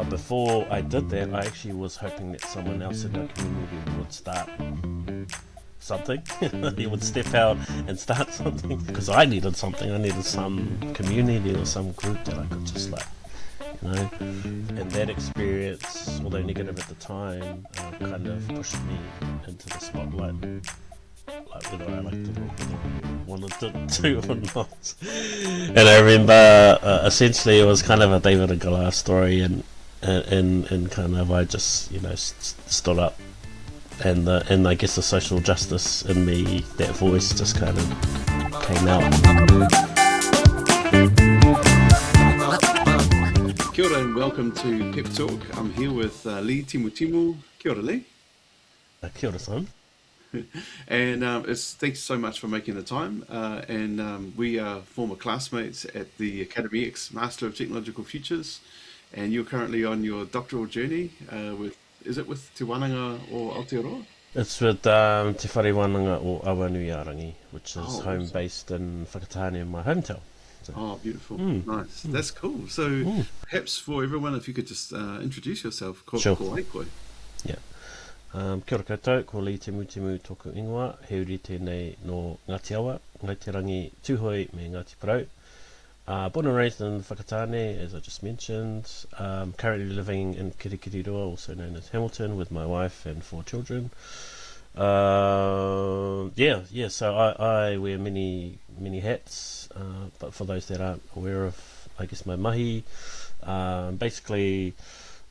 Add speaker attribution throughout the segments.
Speaker 1: before I did that, I actually was hoping that someone else in our community would start something. He would step out and start something because I needed something. I needed some community or some group that I could just and that experience, although negative at the time, kind of pushed me into the spotlight, like whether I liked it or whether I wanted it to or not. And I remember essentially it was kind of a David and Goliath story, and kind of I just stood up, and I guess the social justice in me, that voice just kind of came out.
Speaker 2: Kia ora and welcome to PEP Talk. I'm here with Lee Timutimu. Kia ora, Lee.
Speaker 1: Kia ora, son.
Speaker 2: And thanks so much for making the time. We are former classmates at the Academy X Master of Technological Futures, and you're currently on your doctoral journey is it with Te Wananga or Aotearoa?
Speaker 1: It's with Te Whare Wananga o Awanuiarangi, which is
Speaker 2: Awesome.
Speaker 1: based in Whakatane, in my hometown. So.
Speaker 2: Oh, beautiful. Nice. That's cool. So perhaps for everyone, if you could just introduce yourself.
Speaker 1: Sure.
Speaker 2: Ko aikoi.
Speaker 1: Yeah. Kia ora koutou, ko Lee Timutimu tōku ingoa, he uri tēnei no Ngāti Awa, Ngāti Rangi Tūhoi me Ngāti Parau. Born and raised in Whakatane, as I just mentioned. Currently living in Kirikiriroa, also known as Hamilton, with my wife and 4 children. So I wear many hats, but for those that aren't aware of, I guess, my mahi, basically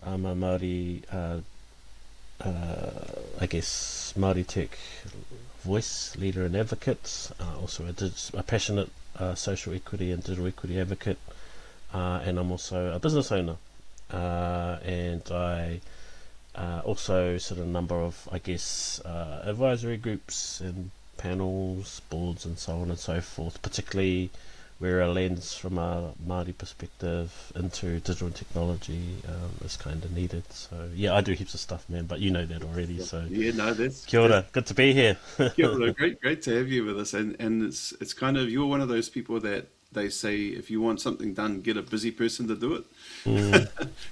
Speaker 1: I'm a Māori, I guess, Māori tech voice, leader and advocate, also a passionate social equity and digital equity advocate, and I'm also a business owner, and I also sort of a number of, I guess, advisory groups and panels, boards and so on and so forth, particularly where a lens from a Māori perspective into digital technology is kind of needed. So yeah, I do heaps of stuff, man, but you know that already. So
Speaker 2: Yeah, no, that's
Speaker 1: kia ora, good to be here.
Speaker 2: Kia ora. Great to have you with us. And it's kind of, you're one of those people that they say if you want something done, get a busy person to do it. Because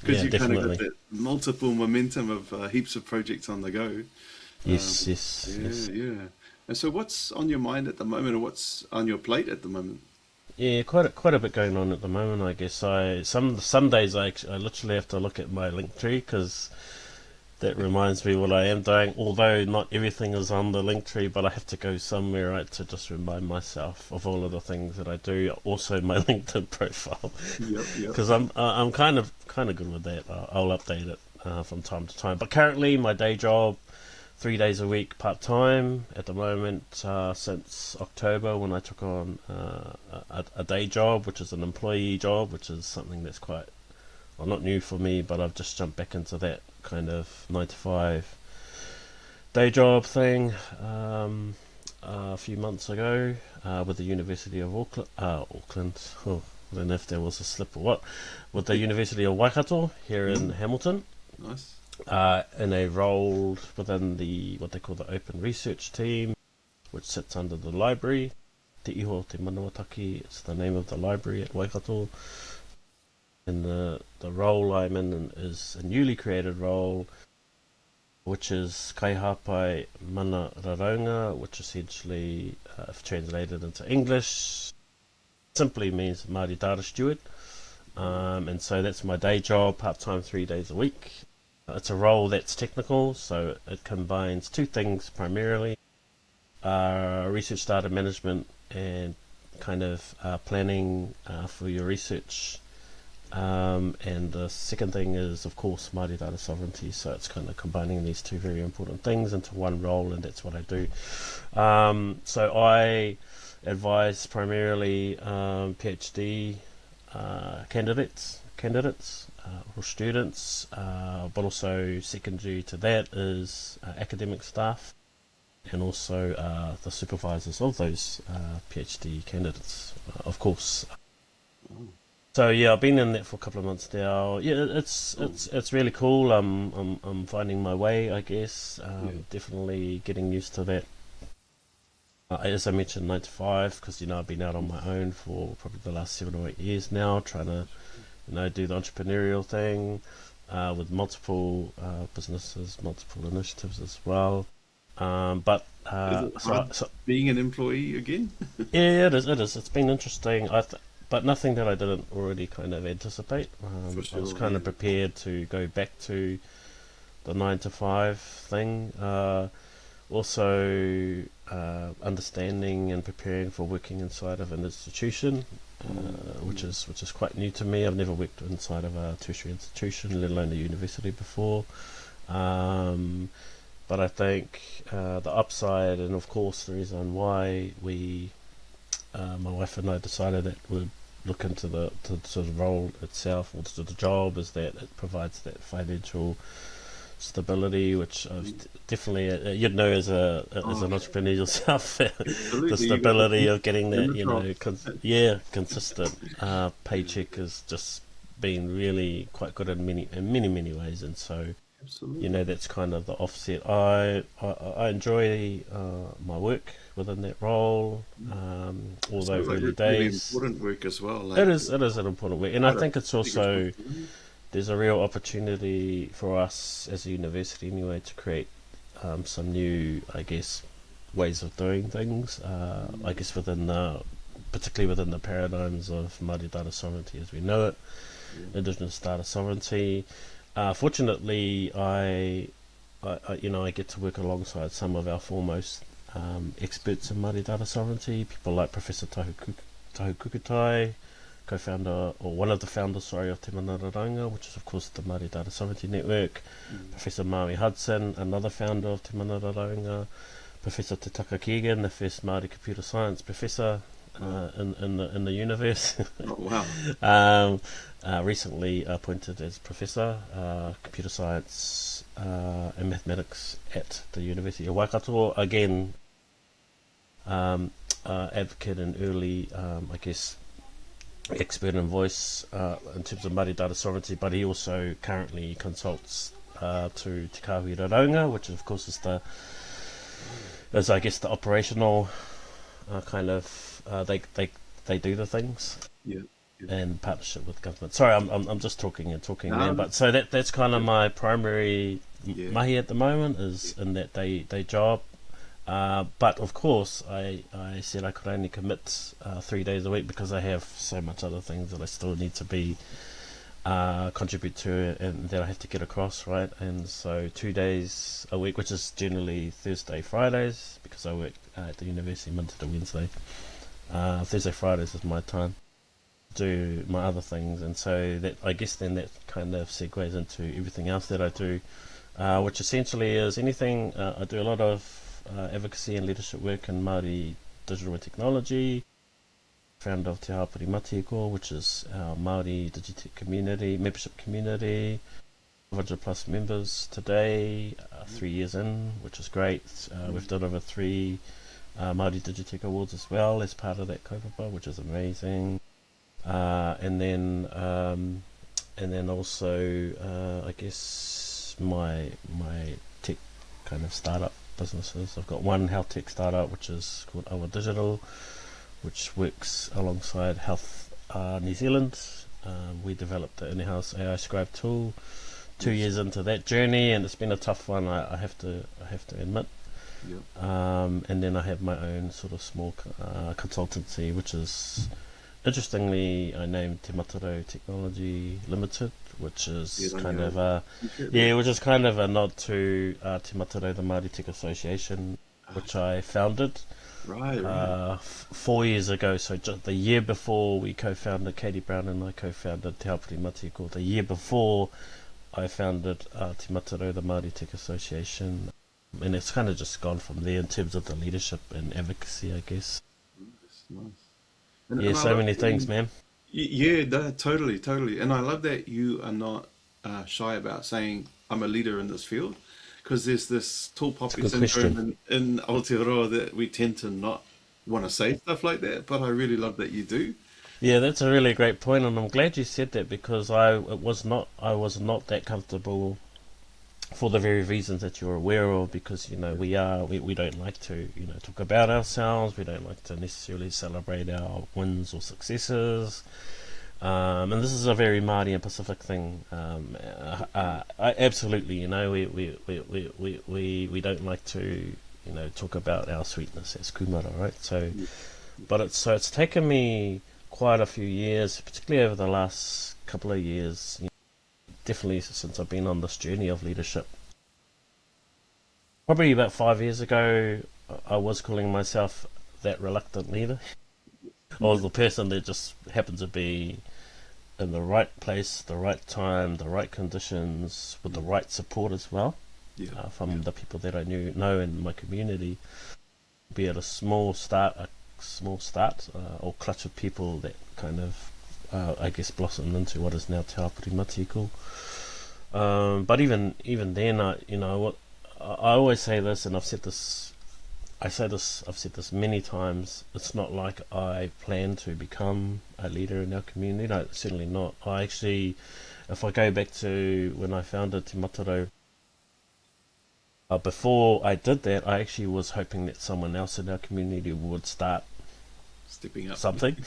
Speaker 1: Yeah,
Speaker 2: you kind of
Speaker 1: definitely.
Speaker 2: got that multiple momentum of heaps of projects on the go.
Speaker 1: Yes.
Speaker 2: Yeah. And so what's on your mind at the moment, or what's on your plate at the moment?
Speaker 1: Yeah, quite a bit going on at the moment. I guess some days I literally have to look at my link tree because that reminds me what I am doing. Although not everything is on the link tree, but I have to go somewhere, right, to just remind myself of all of the things that I do. Also, my LinkedIn profile,
Speaker 2: Yep.
Speaker 1: because I'm kind of good with that. I'll update it from time to time. But currently, my day job, 3 days a week, part time at the moment, since October when I took on a day job, which is an employee job, which is something that's quite, well, not new for me, but I've just jumped back into that kind of 9 to 5 day job thing a few months ago with the University of Auckland. Oh, I don't know if there was a slip or what. With the University of Waikato here in Hamilton.
Speaker 2: Nice.
Speaker 1: In a role within what they call the open research team, which sits under the library. Te Iho Te Manawataki is the name of the library at Waikato. And the role I'm in is a newly created role, which is Kaihapai Mana Raraunga, which essentially, if translated into English, simply means Māori data steward. And so that's my day job, part-time, 3 days a week. It's a role that's technical, so it combines 2 things primarily: research data management and kind of planning for your research. And the second thing is, of course, Māori data sovereignty. So it's kind of combining these 2 very important things into one role, and that's what I do. So I advise primarily PhD candidates or students, but also secondary to that is academic staff, and also the supervisors of those PhD candidates, of course. So yeah, I've been in that for a couple of months now. Yeah, it's really cool. I'm finding my way, I guess. Definitely getting used to that. As I mentioned, 9 to 5, because I've been out on my own for probably the last 7 or 8 years now, trying to do the entrepreneurial thing. with multiple businesses, multiple initiatives as well. But
Speaker 2: Is it hard being an employee again?
Speaker 1: yeah, it is. It is. It's been interesting. But nothing that I didn't already kind of anticipate.
Speaker 2: For
Speaker 1: I was
Speaker 2: sure,
Speaker 1: kind
Speaker 2: yeah.
Speaker 1: of prepared to go back to the 9 to 5 thing. Also, understanding and preparing for working inside of an institution, which is quite new to me. I've never worked inside of a tertiary institution, let alone a university before. Um, but I think the upside, and of course the reason why my wife and I decided that we'd look into the sort of role itself or the job, is that it provides that financial stability, which definitely you'd know as
Speaker 2: Oh,
Speaker 1: an entrepreneur yourself, the
Speaker 2: absolutely. You got the
Speaker 1: stability
Speaker 2: peak
Speaker 1: of getting
Speaker 2: and
Speaker 1: that,
Speaker 2: the trough.
Speaker 1: consistent paycheck has just been really quite good in many ways, and so
Speaker 2: Absolutely.
Speaker 1: that's kind of the offset. I enjoy my work within that role, although
Speaker 2: Sounds like
Speaker 1: early
Speaker 2: really
Speaker 1: days.
Speaker 2: important work as well.
Speaker 1: It
Speaker 2: Like
Speaker 1: is an important work, and I
Speaker 2: quite a
Speaker 1: think it's
Speaker 2: big
Speaker 1: also
Speaker 2: responsibility.
Speaker 1: there's a real opportunity for us as a university anyway to create some new, I guess, ways of doing things. I guess particularly within the paradigms of Māori data sovereignty as we know it,
Speaker 2: Yeah.
Speaker 1: Indigenous data sovereignty. Fortunately, I get to work alongside some of our foremost experts in Māori data sovereignty, people like Professor Tahu Kukutai, co-founder, or one of the founders, sorry, of Te Manararanga, which is of course the Māori Data Sovereignty Network,
Speaker 2: Mm.
Speaker 1: Professor Maui Hudson, another founder of Te Manararanga, Professor Te Taka Keegan, the first Māori computer science professor
Speaker 2: Wow.
Speaker 1: in the universe,
Speaker 2: Oh, wow.
Speaker 1: um, recently appointed as professor computer science and mathematics at the University of Waikato. Again, advocate and early, I guess, expert in voice in terms of Māori data sovereignty, but he also currently consults to Te Kahui Raraunga, which of course is I guess the operational kind of they do the things
Speaker 2: Yeah. Yeah.
Speaker 1: in partnership with government. Sorry, I'm just talking, man.
Speaker 2: No,
Speaker 1: But so that's kind of
Speaker 2: yeah.
Speaker 1: my primary
Speaker 2: Yeah.
Speaker 1: mahi at the moment,
Speaker 2: Yeah.
Speaker 1: is in that day job. But of course, I said I could only commit 3 days a week because I have so much other things that I still need to be contribute to and that I have to get across, right? And so 2 days a week, which is generally Thursday, Fridays, because I work at the university Monday to Wednesday. Thursday, Fridays is my time to do my other things, and so that I guess then that kind of segues into everything else that I do, which essentially is anything. I do a lot of advocacy and leadership work in Māori digital and technology. Founder of Te Hapori Matihiko, which is our Māori Digitech community, membership community. 500 plus members today, 3 years in, which is great. We've done over 3 Māori Digitech awards as well as part of that Kaupapa, which is amazing. And then also, I guess my tech kind of startup businesses. I've got one health tech startup which is called Our Digital, which works alongside Health New Zealand. We developed the in-house AI scribe tool. 2 years into that journey, and it's been a tough one. I have to admit.
Speaker 2: Yeah.
Speaker 1: And then I have my own sort of small consultancy, which is interestingly I named Te Matarau Technology Limited, which is
Speaker 2: Yeah. On
Speaker 1: kind
Speaker 2: your
Speaker 1: of a
Speaker 2: t-shirt there.
Speaker 1: yeah, which is kind of a nod to Te Matarau, the Māori Tech Association,
Speaker 2: Ah,
Speaker 1: which I founded
Speaker 2: right. Right.
Speaker 1: 4 years ago. So just the year before we co-founded, Katie Brown and I co-founded Te Hapori Matihiko. The year before I founded Te Matarau, the Māori Tech Association, and it's kind of just gone from there in terms of the leadership and advocacy, I guess.
Speaker 2: Nice. Nice.
Speaker 1: Yeah,
Speaker 2: And I
Speaker 1: so
Speaker 2: love
Speaker 1: many
Speaker 2: that
Speaker 1: things, man.
Speaker 2: yeah, no, totally, totally. And I love that you are not shy about saying I'm a leader in this field, because there's this tall
Speaker 1: It's a
Speaker 2: poppy
Speaker 1: good
Speaker 2: syndrome
Speaker 1: question.
Speaker 2: in Aotearoa that we tend to not want to say stuff like that, but I really love that you do.
Speaker 1: Yeah, that's a really great point, and I'm glad you said that because I was not that comfortable for the very reasons that you're aware of, because we don't like to talk about ourselves. We don't like to necessarily celebrate our wins or successes. And this is a very Māori and Pacific thing. Absolutely, we don't like to, talk about our sweetness as kumara, right? So,
Speaker 2: Yeah.
Speaker 1: but it's taken me quite a few years, particularly over the last couple of years, definitely since I've been on this journey of leadership. Probably about 5 years ago, I was calling myself that reluctant leader. I was the person that just happened to be in the right place, the right time, the right conditions, with the right support as well,
Speaker 2: Yeah.
Speaker 1: from the people that I know in my community. Be it a small start, or clutch of people that kind of, I guess, blossomed into what is now Te Hapori Matihiko. But even then, I always say this, and I've said this many times. It's not like I plan to become a leader in our community. No, certainly not. I actually, if I go back to when I founded Te Matarau, before I did that, I actually was hoping that someone else in our community would start
Speaker 2: Stepping up.
Speaker 1: something.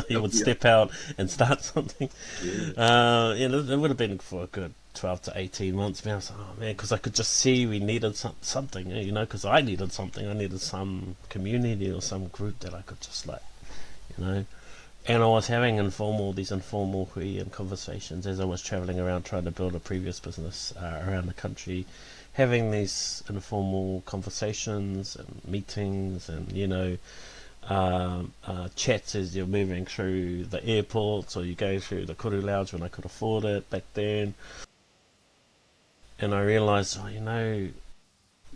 Speaker 1: He would
Speaker 2: Yeah.
Speaker 1: step out and start something.
Speaker 2: Yeah.
Speaker 1: It would have been for a good 12 to 18 months. Man, I was like, oh man, because I could just see we needed something, because I needed something. I needed some community or some group that I could just And I was having these informal hui and conversations as I was travelling around trying to build a previous business around the country, having these informal conversations and meetings and, chats as you're moving through the airports or you go through the kuru lounge when I could afford it back then. And I realised,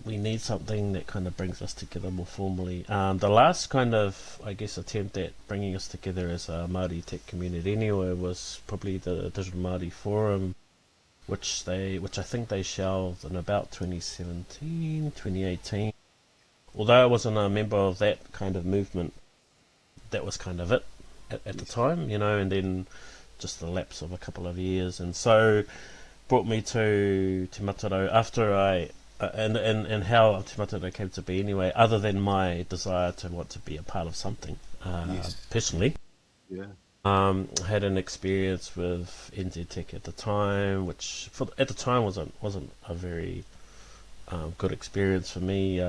Speaker 1: we need something that kind of brings us together more formally. The last kind of, I guess, attempt at bringing us together as a Māori tech community anyway was probably the Digital Māori Forum, which I think they shelved in about 2017, 2018. Although I wasn't a member of that kind of movement, that was kind of it at the time, and then just the lapse of a couple of years. And so brought me to Te Matarau after and how Te Matarau came to be anyway, other than my desire to want to be a part of something
Speaker 2: Yes.
Speaker 1: personally.
Speaker 2: Yeah.
Speaker 1: I had an experience with NZ Tech at the time, which at the time wasn't a very good experience for me.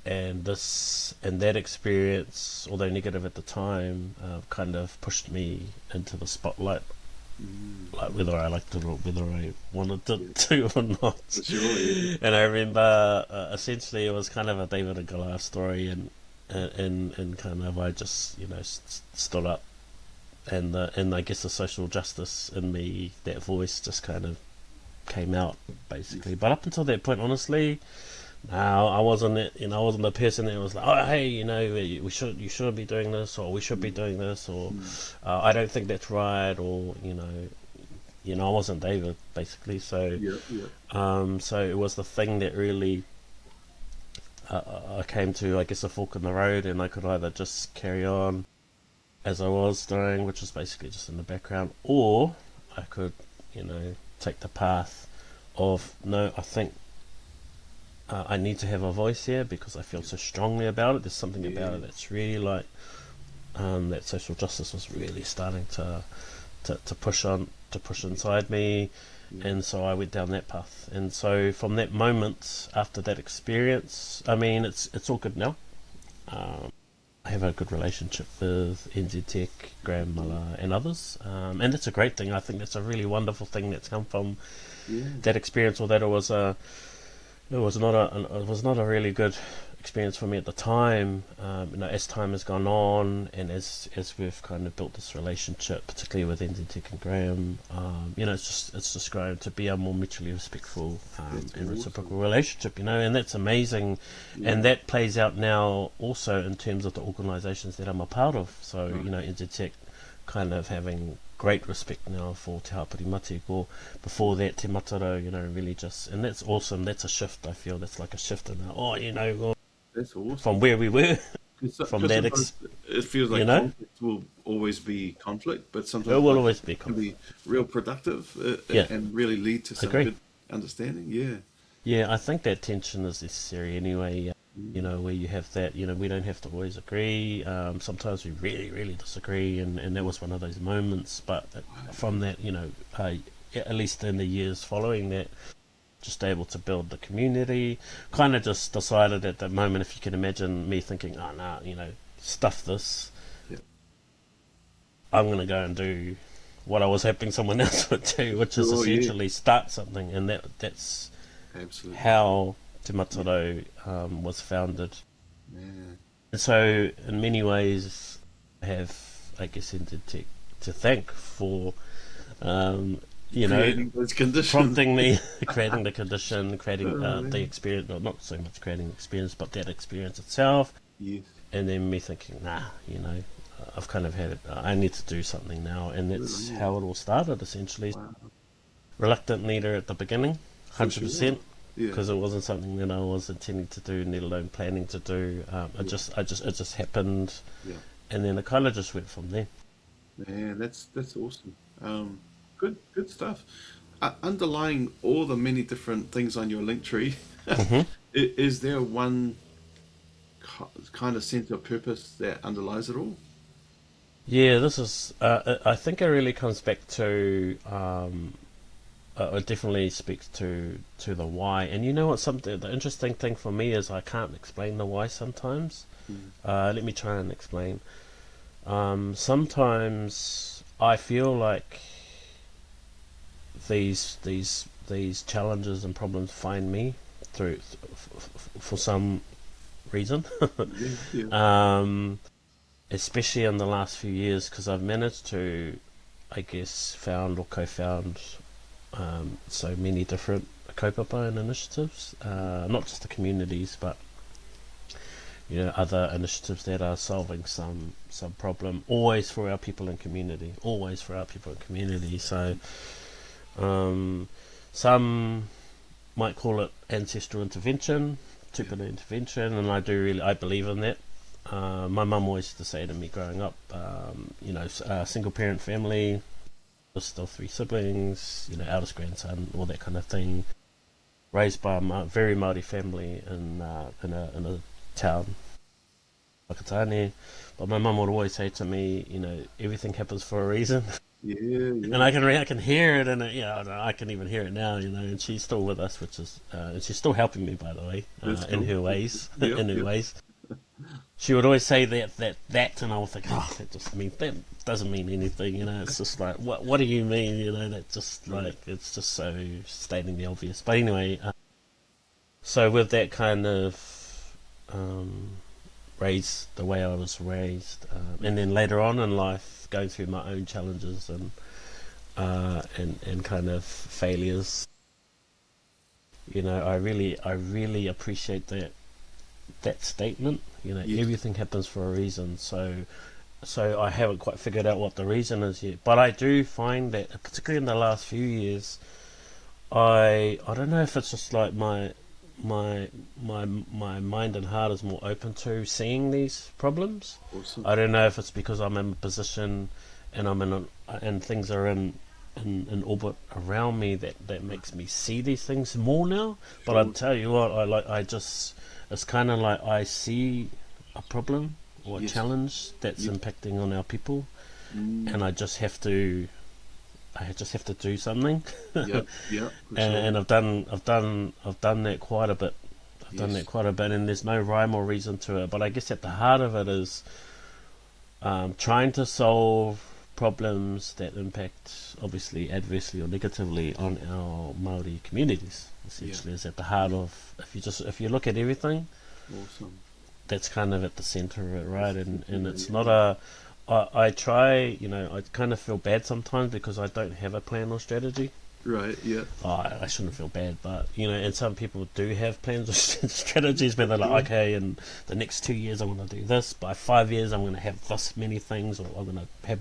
Speaker 1: And that experience, although negative at the time, kind of pushed me into the spotlight, like whether I liked it or whether I wanted it to or not.
Speaker 2: Sure. Yeah.
Speaker 1: And I remember essentially it was kind of a David and Goliath story, and kind of I just stood up, and I guess the social justice in me, that voice just kind of came out basically. But up until that point, honestly, no, I wasn't I wasn't the person that was like, oh hey, you shouldn't be doing this, or we should be doing this, or I don't think that's right, or I wasn't David basically. So
Speaker 2: Yeah.
Speaker 1: so it was the thing that really I came to, I guess, a fork in the road, and I could either just carry on as I was doing, which was basically just in the background, or I could take the path of, no, I think I need to have a voice here because I feel so strongly about it. There's something about it that's really like that social justice was really starting to push inside me, and so I went down that path. And so from that moment, after that experience, I mean, it's all good now. I have a good relationship with NZ Tech, Graham Miller, and others, and that's a great thing. I think that's a really wonderful thing that's come from that experience, although it was not a really good experience for me at the time. As time has gone on, and as we've kind of built this relationship, particularly with NZ Tech and Graham, it's just grown to be a more mutually respectful and reciprocal relationship. And that's amazing, and that plays out now also in terms of the organisations that I'm a part of. So NZ Tech kind of having great respect now for Te Hapori Matihiko. Before that, Te Matarau, really just, and that's awesome. That's a shift. I feel that's like a shift in
Speaker 2: That's awesome.
Speaker 1: from where we were, from that.
Speaker 2: Sometimes it feels like conflict will always be conflict, but sometimes
Speaker 1: It will always be
Speaker 2: it can
Speaker 1: conflict.
Speaker 2: be real productive and really lead to some
Speaker 1: Agree.
Speaker 2: good understanding. Yeah.
Speaker 1: Yeah, I think that tension is necessary anyway. You know, where you have that, you know, we don't have to always agree. Sometimes we really, really disagree, and that was one of those moments. But from that, you know, at least in the years following that, just able to build the community. Kind of just decided at that moment, if you can imagine me thinking, oh, no, you know, stuff this.
Speaker 2: Yeah.
Speaker 1: I'm going to go and do what I was hoping someone else would do, which is essentially start something. And that's
Speaker 2: Absolutely
Speaker 1: how Te Matarau was founded.
Speaker 2: Yeah.
Speaker 1: And so, in many ways, I have, I guess, to thank for, you
Speaker 2: Creating
Speaker 1: know,
Speaker 2: those conditions.
Speaker 1: prompting me, creating the condition, creating
Speaker 2: Oh,
Speaker 1: the experience, well, not so much creating the experience, but that experience itself.
Speaker 2: Yes.
Speaker 1: And then me thinking, nah, you know, I've kind of had it, I need to do something now. And that's how it all started, essentially.
Speaker 2: Wow.
Speaker 1: Reluctant leader at the beginning, 100%.
Speaker 2: Yeah.
Speaker 1: Because it wasn't something that I was intending to do, let alone planning to do. It just happened, and then it kind of just went from there.
Speaker 2: Man, that's awesome. Good stuff. Underlying all the many different things on your link tree, is there one kind of sense of purpose that underlies it all?
Speaker 1: Yeah, this is. I think it really comes back to. It definitely speaks to the why. And you know what? The interesting thing for me is I can't explain the why sometimes. Let me try and explain. Sometimes I feel like these challenges and problems find me through for some reason. Especially in the last few years, because I've managed to, I guess, found or co-found so many different kaupapa and initiatives, not just the communities, but you know, other initiatives that are solving some problem, always for our people and community, always for our people and community. So some might call it ancestral intervention, tupuna intervention, and I believe in that. My mum always used to say to me growing up, you know, single parent family, still 3 siblings, you know, eldest grandson, all that kind of thing. Raised by a very Māori family in a town, Whakatane. But my mum would always say to me, you know, everything happens for a reason. And I can hear it, and I can even hear it now, you know. And she's still with us, which is, and she's still helping me, by the way, in her ways, ways. She would always say that, and I would think, oh, that doesn't mean anything, you know. It's just like, what do you mean, you know? That just like, it's just so stating the obvious. But anyway, so with that kind of the way I was raised, and then later on in life, going through my own challenges and kind of failures, you know, I really appreciate that statement. You know, everything happens for a reason. So I haven't quite figured out what the reason is yet, but I do find that, particularly in the last few years, I don't know if it's just like my mind and heart is more open to seeing these problems.
Speaker 2: Awesome.
Speaker 1: I don't know if it's because I'm in a position and and things are in orbit around me that makes me see these things more now. But I'll tell you what, it's kind of like I see a problem or a challenge that's impacting on our people, and I just have to do something. And I've done that quite a bit. I've done that quite a bit, and there's no rhyme or reason to it. But I guess at the heart of it is trying to solve problems that impact, obviously, adversely or negatively on our Māori communities. Essentially, is at the heart of. If you look at everything, that's kind of at the centre of it, right? And it's not I try, you know, I kind of feel bad sometimes because I don't have a plan or strategy.
Speaker 2: Right, yeah.
Speaker 1: I shouldn't feel bad, but, you know, and some people do have plans or strategies where they're like, okay, in the next 2 years I'm going to do this, by 5 years I'm going to have this many things, or I'm going to have,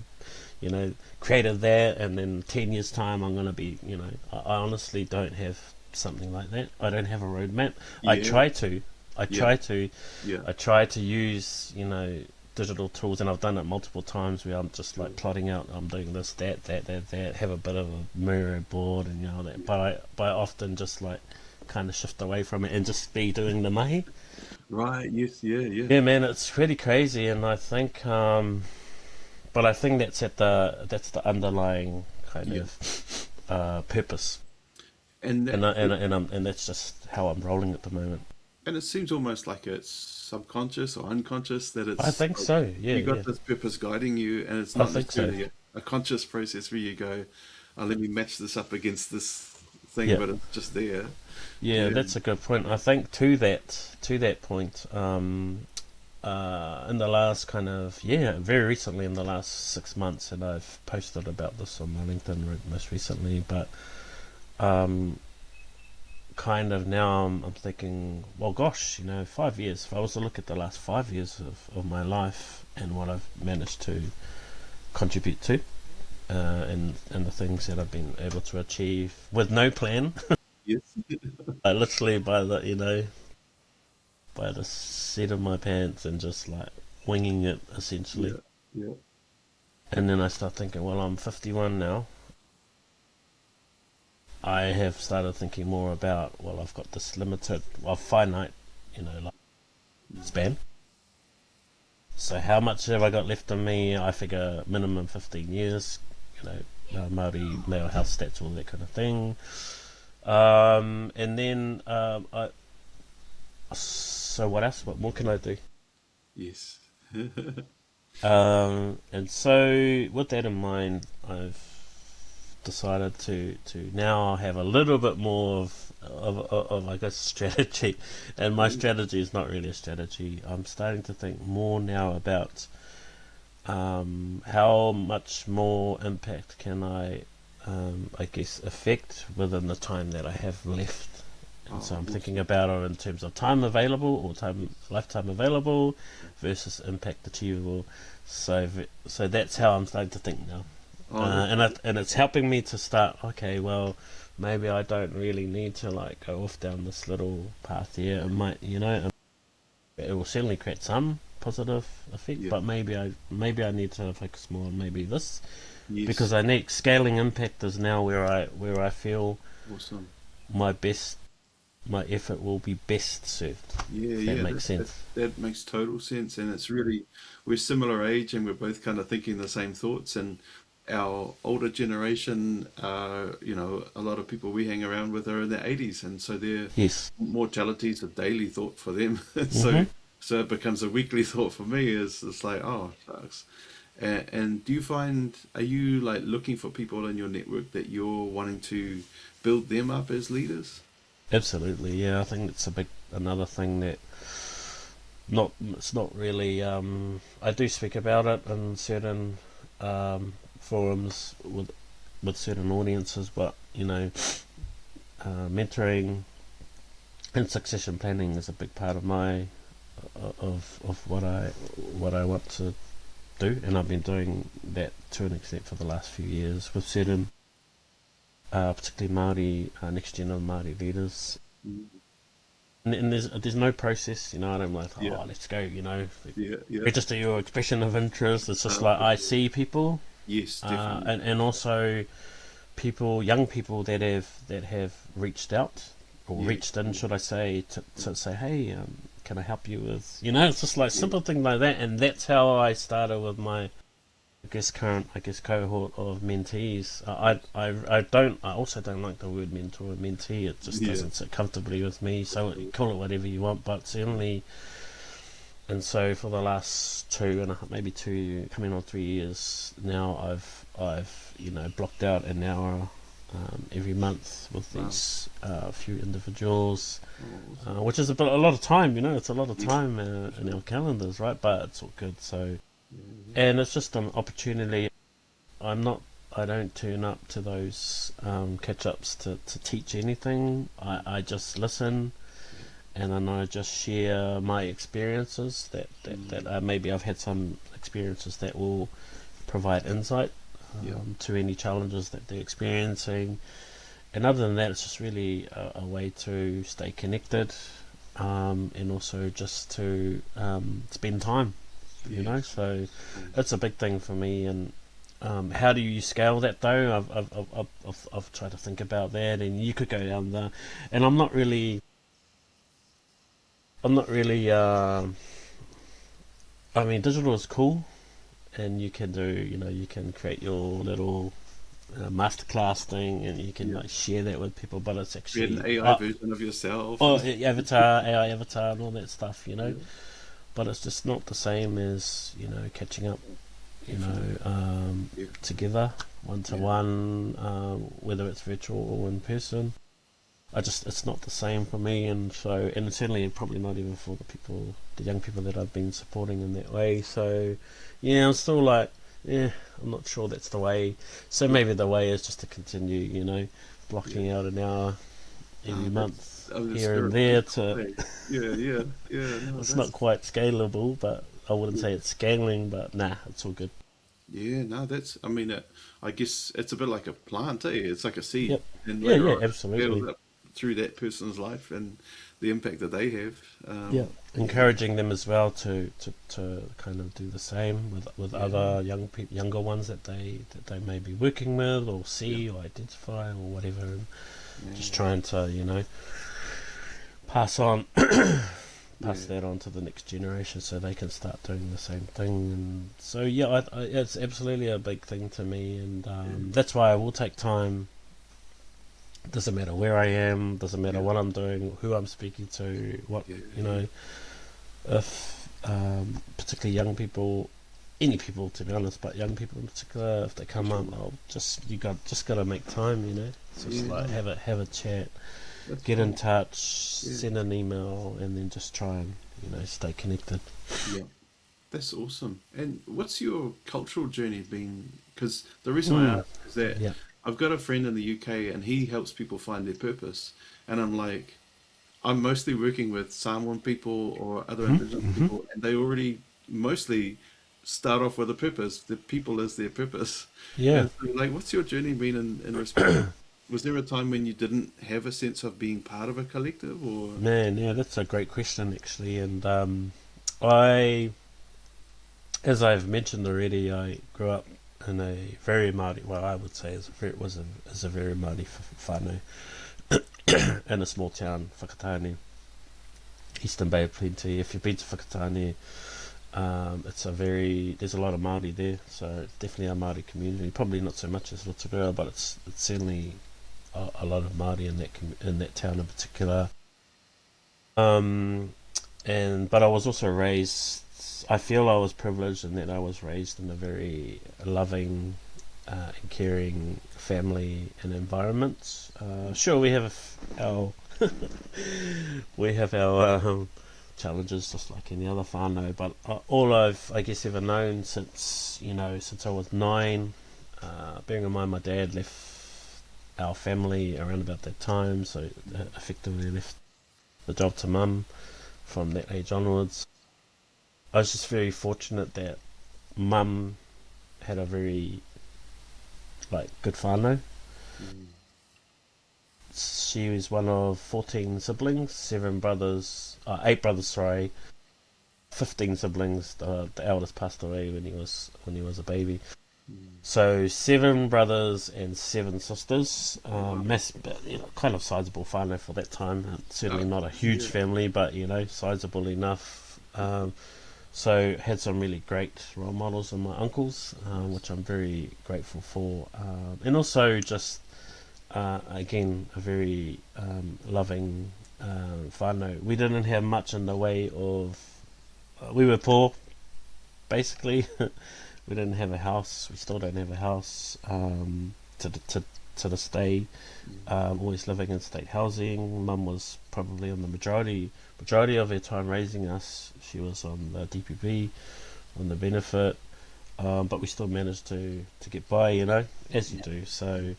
Speaker 1: you know, created that, and then 10 years time I'm going to be, you know, I honestly don't have something like that. I don't have a roadmap. I try to use, you know, digital tools, and I've done it multiple times where I'm just like plotting out, I'm doing this, that, have a bit of a mirror board, and you know that. But I often just like kind of shift away from it and just be doing the mahi.
Speaker 2: Right. Yes. Yeah. Yeah.
Speaker 1: Yeah, man, it's pretty crazy, and I think, but I think that's the underlying kind
Speaker 2: Yeah.
Speaker 1: of purpose,
Speaker 2: And that,
Speaker 1: and that's just how I'm rolling at the moment.
Speaker 2: and it seems almost like it's subconscious or unconscious that
Speaker 1: I
Speaker 2: it's
Speaker 1: think so. Yeah,
Speaker 2: you
Speaker 1: yeah,
Speaker 2: got this purpose guiding you, and it's
Speaker 1: I
Speaker 2: not
Speaker 1: think so.
Speaker 2: necessarily a conscious process where you go, oh, let me match this up against this thing,
Speaker 1: Yeah,
Speaker 2: but it's just there.
Speaker 1: yeah,
Speaker 2: Yeah.
Speaker 1: that's a good point. I think to that point, in the last very recently in the last 6 months, and I've posted about this on my LinkedIn most recently, but um, kind of now I'm thinking, well, gosh, 5 years. If I was to look at the last 5 years of my life and what I've managed to contribute to, and the things that I've been able to achieve with no plan,
Speaker 2: Yes.
Speaker 1: literally by the seat of my pants and just like winging it essentially.
Speaker 2: Yeah. Yeah.
Speaker 1: And then I start thinking, well, I'm 51 now. I have started thinking more about, well, I've got this limited, well, finite, like span. So how much have I got left in me? I figure minimum 15 years, Māori male health stats, all that kind of thing. And then, so what else? What more can I do?
Speaker 2: Yes.
Speaker 1: And so with that in mind, I've decided to now have a little bit more of I guess strategy, and my strategy is not really a strategy. I'm starting to think more now about how much more impact can I guess affect within the time that I have left. And so
Speaker 2: Oh,
Speaker 1: I'm thinking
Speaker 2: awesome.
Speaker 1: about it in terms of time available or lifetime available versus impact achievable. So that's how I'm starting to think now.
Speaker 2: Oh, that's
Speaker 1: And it's helping me to start. Okay, well, maybe I don't really need to like go off down this little path here. It might, it will certainly create some positive effect,
Speaker 2: yeah.
Speaker 1: but maybe I need to focus more on maybe this, because
Speaker 2: Yes.
Speaker 1: I need scaling impact is now where I feel
Speaker 2: Awesome.
Speaker 1: my best my effort will be best served.
Speaker 2: Yeah,
Speaker 1: If that
Speaker 2: yeah,
Speaker 1: makes sense.
Speaker 2: that makes total sense, and it's really we're similar age, and we're both kind of thinking the same thoughts. And our older generation, a lot of people we hang around with are in their 80s, and so their
Speaker 1: Yes.
Speaker 2: mortality is a daily thought for them.
Speaker 1: Mhm.
Speaker 2: So it becomes a weekly thought for me. Is it's like, oh, shucks. And do you find, are you like looking for people in your network that you're wanting to build them up as leaders?
Speaker 1: Absolutely. Yeah, I think it's another thing that it's not really. I do speak about it in certain forums with certain audiences, but mentoring and succession planning is a big part of my of what I want to do, and I've been doing that to an extent for the last few years with certain, particularly Māori, next gen of Māori leaders.
Speaker 2: Mm.
Speaker 1: And there's no process, I don't like,
Speaker 2: Yeah,
Speaker 1: let's go,
Speaker 2: yeah, yeah.
Speaker 1: register your expression of interest. It's just like
Speaker 2: For
Speaker 1: I
Speaker 2: sure.
Speaker 1: see people,
Speaker 2: Yes, definitely.
Speaker 1: and also young people that have reached out or
Speaker 2: Yeah,
Speaker 1: reached in,
Speaker 2: yeah,
Speaker 1: should I say, to say, hey, can I help you with, it's just like
Speaker 2: yeah.
Speaker 1: simple things like that, and that's how I started with my cohort of mentees. I also don't like the word mentor and mentee. It just
Speaker 2: Yeah,
Speaker 1: doesn't sit comfortably with me.
Speaker 2: for
Speaker 1: So
Speaker 2: sure.
Speaker 1: call it whatever you want, but certainly. And so for the last maybe coming on 3 years now, I've blocked out an hour every month with
Speaker 2: Wow.
Speaker 1: these few individuals,
Speaker 2: Oh, awesome.
Speaker 1: which is a lot of time. It's a lot of
Speaker 2: Yes,
Speaker 1: time
Speaker 2: for
Speaker 1: in
Speaker 2: sure.
Speaker 1: our calendars, right? But it's all good. So,
Speaker 2: Yeah, yeah.
Speaker 1: and it's just an opportunity. I don't turn up to those catch-ups to teach anything. I just listen,
Speaker 2: Yeah.
Speaker 1: and then I just share my experiences that
Speaker 2: Mm.
Speaker 1: maybe I've had some experiences that will provide insight
Speaker 2: Yeah.
Speaker 1: to any challenges that they're experiencing. And other than that, it's just really a way to stay connected, and also just to spend time.
Speaker 2: Yes.
Speaker 1: So
Speaker 2: Mm.
Speaker 1: it's a big thing for me, and How do you scale that though? I've tried to think about that, and you could go down there. And I'm not really. I mean, digital is cool, and you can do, you can create your little masterclass thing, and you can
Speaker 2: Yeah.
Speaker 1: like share that with people. But it's
Speaker 2: Create an
Speaker 1: actually,
Speaker 2: AI version of yourself.
Speaker 1: avatar, AI avatar, and all that stuff,
Speaker 2: Yeah,
Speaker 1: But it's just not the same as catching up,
Speaker 2: definitely. Yeah,
Speaker 1: together, one to
Speaker 2: yeah,
Speaker 1: one, whether it's virtual or in person. It's not the same for me, and certainly probably not even for the young people that I've been supporting in that way. So, yeah, I'm still like, yeah, I'm not sure that's the way. So
Speaker 2: yeah.
Speaker 1: maybe the way is just to continue,
Speaker 2: Yeah.
Speaker 1: blocking out an hour every
Speaker 2: No, that's
Speaker 1: month
Speaker 2: the
Speaker 1: here and
Speaker 2: spirit
Speaker 1: there
Speaker 2: behind it.
Speaker 1: to.
Speaker 2: Hey. Yeah, yeah, yeah. No,
Speaker 1: It's not
Speaker 2: that's
Speaker 1: quite scalable, but I wouldn't
Speaker 2: yeah,
Speaker 1: say it's scaling. But nah, it's all good.
Speaker 2: yeah. No, that's. I mean, I guess it's a bit like a plant, eh? It's like a seed,
Speaker 1: Yep.
Speaker 2: and
Speaker 1: Yeah,
Speaker 2: later
Speaker 1: yeah,
Speaker 2: on, it scales
Speaker 1: absolutely.
Speaker 2: up through that person's life and the impact that they have.
Speaker 1: Yeah,
Speaker 2: Yeah,
Speaker 1: encouraging them as well to kind of do the same with
Speaker 2: yeah,
Speaker 1: other younger ones that they may be working with or
Speaker 2: yeah,
Speaker 1: see or identify or whatever, and just
Speaker 2: yeah,
Speaker 1: trying to pass on pass
Speaker 2: yeah,
Speaker 1: that on to the next generation so they can start doing the same thing. And so yeah, it's absolutely a big thing to me, and
Speaker 2: yeah,
Speaker 1: that's why I will take time. Doesn't matter where I am, doesn't matter
Speaker 2: yeah,
Speaker 1: what I'm doing, who I'm speaking to, what
Speaker 2: yeah,
Speaker 1: you
Speaker 2: yeah,
Speaker 1: know if particularly young people, any people to be honest, but young people in particular, if they
Speaker 2: for
Speaker 1: come up,
Speaker 2: sure.
Speaker 1: I'll just gotta make time, It's just
Speaker 2: Yeah,
Speaker 1: like
Speaker 2: no,
Speaker 1: have a chat,
Speaker 2: that's
Speaker 1: get in
Speaker 2: right.
Speaker 1: touch,
Speaker 2: Yeah,
Speaker 1: send an email, and then just try and stay connected.
Speaker 2: yeah. That's awesome. And what's your cultural journey been? Because the reason I
Speaker 1: Mm,
Speaker 2: ask is that
Speaker 1: yeah.
Speaker 2: I've got a friend in the UK and he helps people find their purpose. And I'm like, I'm mostly working with Samoan people or other Indigenous people, and they already mostly start off with a purpose. The people is their purpose.
Speaker 1: Yeah.
Speaker 2: And so, like, what's your journey been in respect of? Was there a time when you didn't have a sense of being part of a collective, or?
Speaker 1: Man, yeah, that's a great question actually, and I, as I've mentioned already, I grew up in a very Māori. Well, I would say is a very Māori whānau in a small town, Whakatane, Eastern Bay of Plenty. If you've been to Whakatane, there's a lot of Māori there, so it's definitely a Māori community. Probably not so much as Rotorua, but it's certainly a lot of Māori in that town in particular. Um, but I was also raised. I feel I was privileged in that I was raised in a very loving and caring family and environment. Sure, our challenges just like any other whānau, but all I've I guess ever known since I was 9. Bearing in mind my dad left our family around about that time, so effectively left the job to mum from that age onwards. I was just very fortunate that mum had a very good whānau.
Speaker 2: Mm,
Speaker 1: She was one of 14 siblings, 8 brothers, sorry, 15 siblings. The eldest passed away when he was a baby.
Speaker 2: mm.
Speaker 1: So 7 brothers and 7 sisters.
Speaker 2: Oh, wow.
Speaker 1: Kind of sizable whānau for that time. Certainly
Speaker 2: Uh,
Speaker 1: not a huge
Speaker 2: yeah,
Speaker 1: family, but sizable enough. So had some really great role models in my uncles,
Speaker 2: nice.
Speaker 1: which I'm very grateful for, and also just again a very loving whānau. We didn't have much in the way of. We were poor, basically. We didn't have a house. We still don't have a house. To this day,
Speaker 2: Mm,
Speaker 1: always living in state housing. Mum was probably on the majority of her time raising us. She was on the DPP, on the benefit, but we still managed to get by, as you
Speaker 2: yeah,
Speaker 1: do. So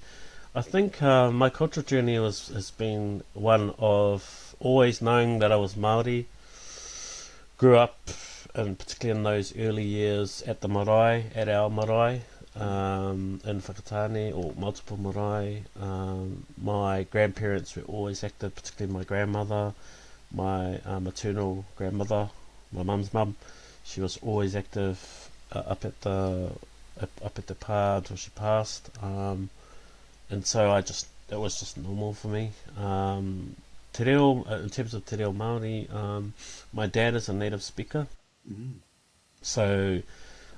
Speaker 1: I think my cultural journey has been one of always knowing that I was Māori. Grew up, and particularly in those early years, at our marae,
Speaker 2: mm,
Speaker 1: in Whakatane, or multiple marae. My grandparents were always active, particularly my grandmother, my maternal grandmother, my mum's mum. She was always active up at up at the pā until she passed. And so it was just normal for me. Te reo, in terms of te reo Māori, my dad is a native speaker.
Speaker 2: Mm.
Speaker 1: So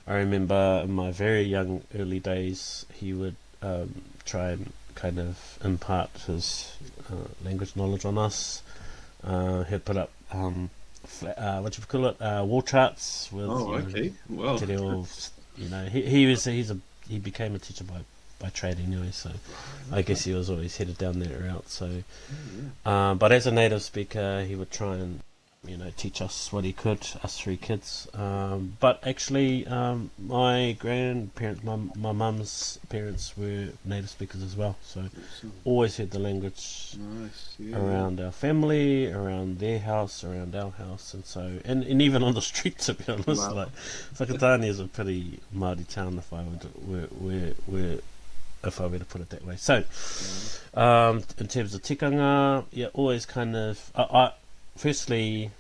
Speaker 1: I remember in my very young early days, he would try and kind of impart his language knowledge on us. He'd put up wall charts with
Speaker 2: okay. Well,
Speaker 1: te reo. He became a teacher by trade anyway, so I guess he was always headed down that route. So, but as a native speaker, he would try and teach us what he could, us three kids. But actually, my grandparents, my mum's parents were native speakers as well. So always had the language around our family, around their house, around our house, and so and even on the street. To be honest, like Whakatane is a pretty Māori town, if I were to put it that way. So, in terms of tikanga, always kind of. Firstly,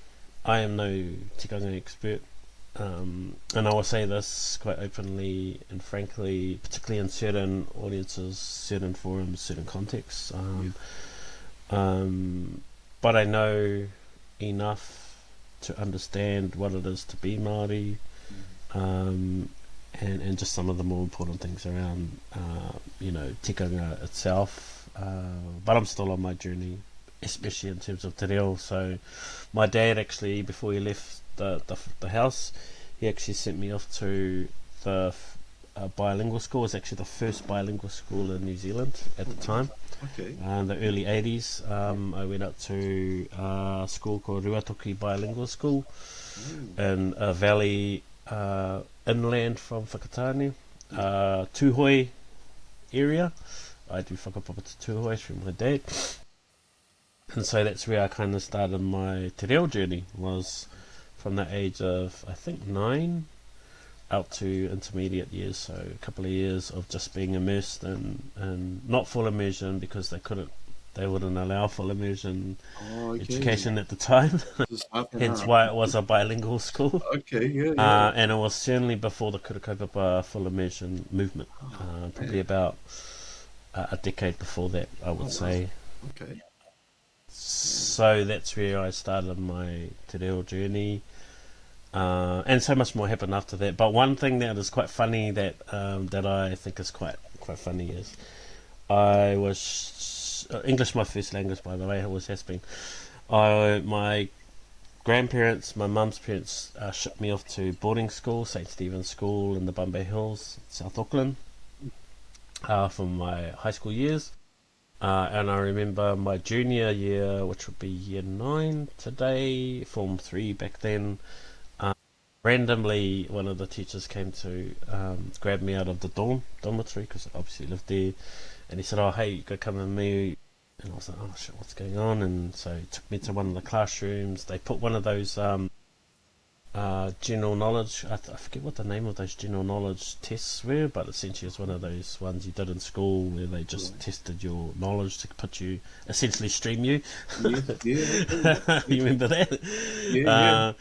Speaker 1: I am no tikanga expert, and I will say this quite openly and frankly, particularly in certain audiences, certain forums, certain contexts. But I know enough to understand what it is to be Māori, and just some of the more important things around, tikanga itself. But I'm still on my journey, especially in terms of te reo. So my dad actually, before he left the house, he actually sent me off to the bilingual school. It was actually the first bilingual school in New Zealand at the time.
Speaker 2: Okay.
Speaker 1: In the early 80s. I went up to a school called Ruatoki Bilingual School in a valley inland from Whakatane, Tūhoi area. I do whakapapa to Tūhoi through my dad. And so that's where I kind of started my te reo journey, was from the age of, I think, 9 out to intermediate years, so a couple of years of just being immersed in not full immersion, because they wouldn't allow full immersion education at the time. Hence why it was a bilingual school.
Speaker 2: Okay, yeah.
Speaker 1: And it was certainly before the Kaupapa full immersion movement, probably about a decade before that, I would say.
Speaker 2: Okay.
Speaker 1: So that's where I started my te reo journey. And so much more happened after that. But one thing that is quite funny that I think is quite funny is I was English my first language, by the way. It always has been. My grandparents, my mum's parents, shipped me off to boarding school, St. Stephen's School in the Bombay Hills, South Auckland, for my high school years. And I remember my junior year, which would be year 9 today, Form 3 back then. Randomly, one of the teachers came to grab me out of the dormitory, because I obviously lived there, and he said, "Oh, hey, you got to come with me." And I was like, "Oh shit, what's going on?" And so he took me to one of the classrooms. They put one of those general knowledge, I forget what the name of those general knowledge tests were, but essentially it's one of those ones you did in school where they just tested your knowledge to put you, essentially stream you.
Speaker 2: Yeah.
Speaker 1: You remember that?
Speaker 2: Yeah.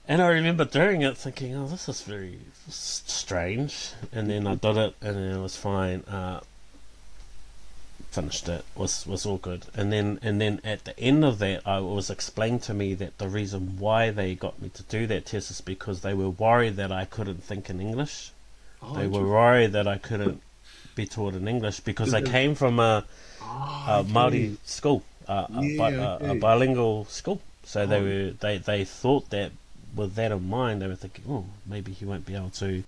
Speaker 1: And I remember doing it thinking, oh, this is very strange. And then I did it, and then it was fine. Finished it, was all good. And then at the end of that, it was explained to me that the reason why they got me to do that test is because they were worried that I couldn't think in English. They were worried that I couldn't be taught in English, because I came from a Māori school, a bilingual school. So they thought that, with that in mind, they were thinking, oh, maybe he won't be able to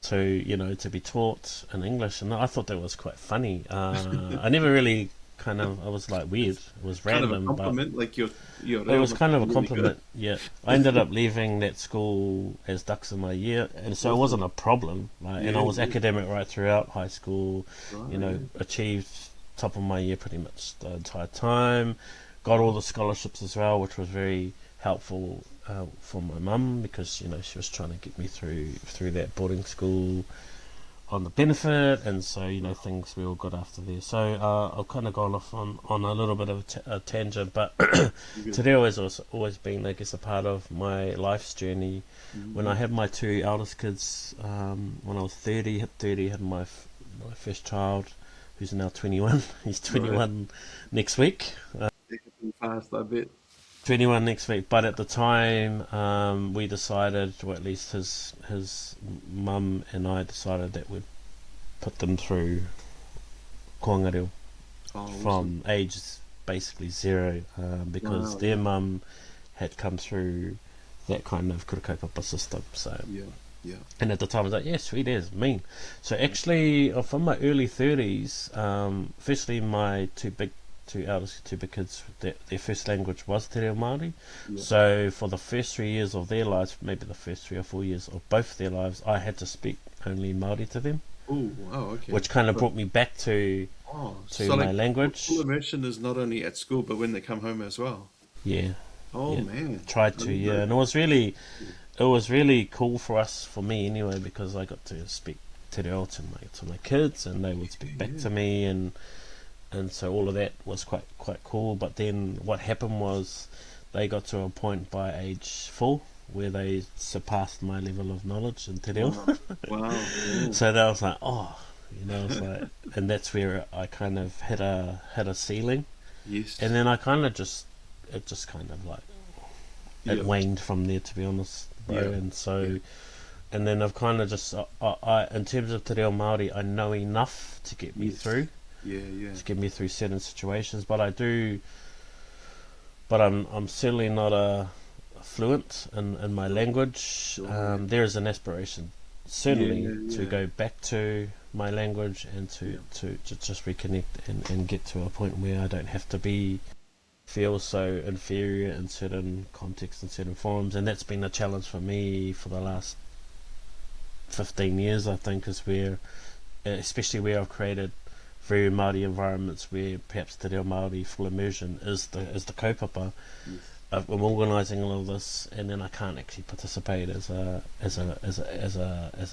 Speaker 1: to be taught in English. And I thought that was quite funny. I never really I was like, weird. It was random.
Speaker 2: Kind of a compliment,
Speaker 1: but
Speaker 2: like your
Speaker 1: it was kind of a
Speaker 2: really
Speaker 1: compliment, yeah. I ended up leaving that school as ducks in my year, and so it wasn't a problem. And I was academic right throughout high school, achieved top of my year pretty much the entire time. Got all the scholarships as well, which was very helpful for my mum, because she was trying to get me through that boarding school. on the benefit, and so things we all got after there. So I've kind of gone off on a little bit of a tangent, but
Speaker 2: Good.
Speaker 1: Te Reo has always been, I guess, a part of my life's journey. When I
Speaker 2: Mm-hmm.
Speaker 1: had my two eldest kids, when I was 30, hit 30, had my first child, who's now 21. He's
Speaker 2: Right.
Speaker 1: 21 next week.
Speaker 2: It happened fast, I bet.
Speaker 1: 21 next week, but at the time, we decided, or at least his mum and I decided that we'd put them through kōrero
Speaker 2: Oh, awesome.
Speaker 1: from age basically zero, because
Speaker 2: Wow.
Speaker 1: their mum had come through that kind of kura kaupapa system. So,
Speaker 2: Yeah. Yeah.
Speaker 1: and at the time I was like, yeah, sweet as mean. So actually, from my early 30s, firstly my two big kids, their first language was Te Reo Māori.
Speaker 2: Yeah.
Speaker 1: So for the first 3 years of their lives, maybe the first 3 or 4 years of both their lives, I had to speak only Māori to them,
Speaker 2: Oh, wow. Okay.
Speaker 1: which kind of
Speaker 2: But,
Speaker 1: brought me back
Speaker 2: oh,
Speaker 1: to
Speaker 2: so
Speaker 1: my
Speaker 2: like full
Speaker 1: language.
Speaker 2: immersion is not only at school, but when they come home as well.
Speaker 1: Yeah,
Speaker 2: Oh
Speaker 1: yeah.
Speaker 2: man,
Speaker 1: Tried
Speaker 2: I
Speaker 1: to,
Speaker 2: didn't
Speaker 1: yeah,
Speaker 2: know
Speaker 1: and
Speaker 2: that.
Speaker 1: it was really cool for me anyway, because I got to speak Te Reo to my kids, and they would speak back
Speaker 2: Yeah.
Speaker 1: to me, and so all of that was quite cool. But then what happened was they got to a point by age 4 where they surpassed my level of knowledge in Te Reo.
Speaker 2: Wow. Wow. Yeah.
Speaker 1: So that was like, oh, it's like, and that's where I kind of hit a ceiling, and
Speaker 2: Yes.
Speaker 1: then I kind of just it just kind of like it
Speaker 2: Yeah.
Speaker 1: waned from there, to be honest, bro.
Speaker 2: Yeah.
Speaker 1: And
Speaker 2: Yeah.
Speaker 1: so, and then I've kind of just in terms of Te Reo Māori, I know enough to get me
Speaker 2: Yes.
Speaker 1: through,
Speaker 2: Yeah. Yeah.
Speaker 1: certain situations, but I'm certainly not a fluent in my
Speaker 2: Sure.
Speaker 1: language.
Speaker 2: Sure. Yeah.
Speaker 1: There is an aspiration,
Speaker 2: Yeah.
Speaker 1: certainly, to
Speaker 2: Yeah.
Speaker 1: go back to my language and
Speaker 2: Yeah.
Speaker 1: to just reconnect and get to a point where I don't have to feel so inferior in certain contexts and certain forums. And that's been a challenge for me for the last 15 years, I think, is where, especially where I've created very Māori environments where perhaps Te Reo Māori full immersion is the kaupapa.
Speaker 2: Yes.
Speaker 1: I'm organising all of this, and then I can't actually participate as a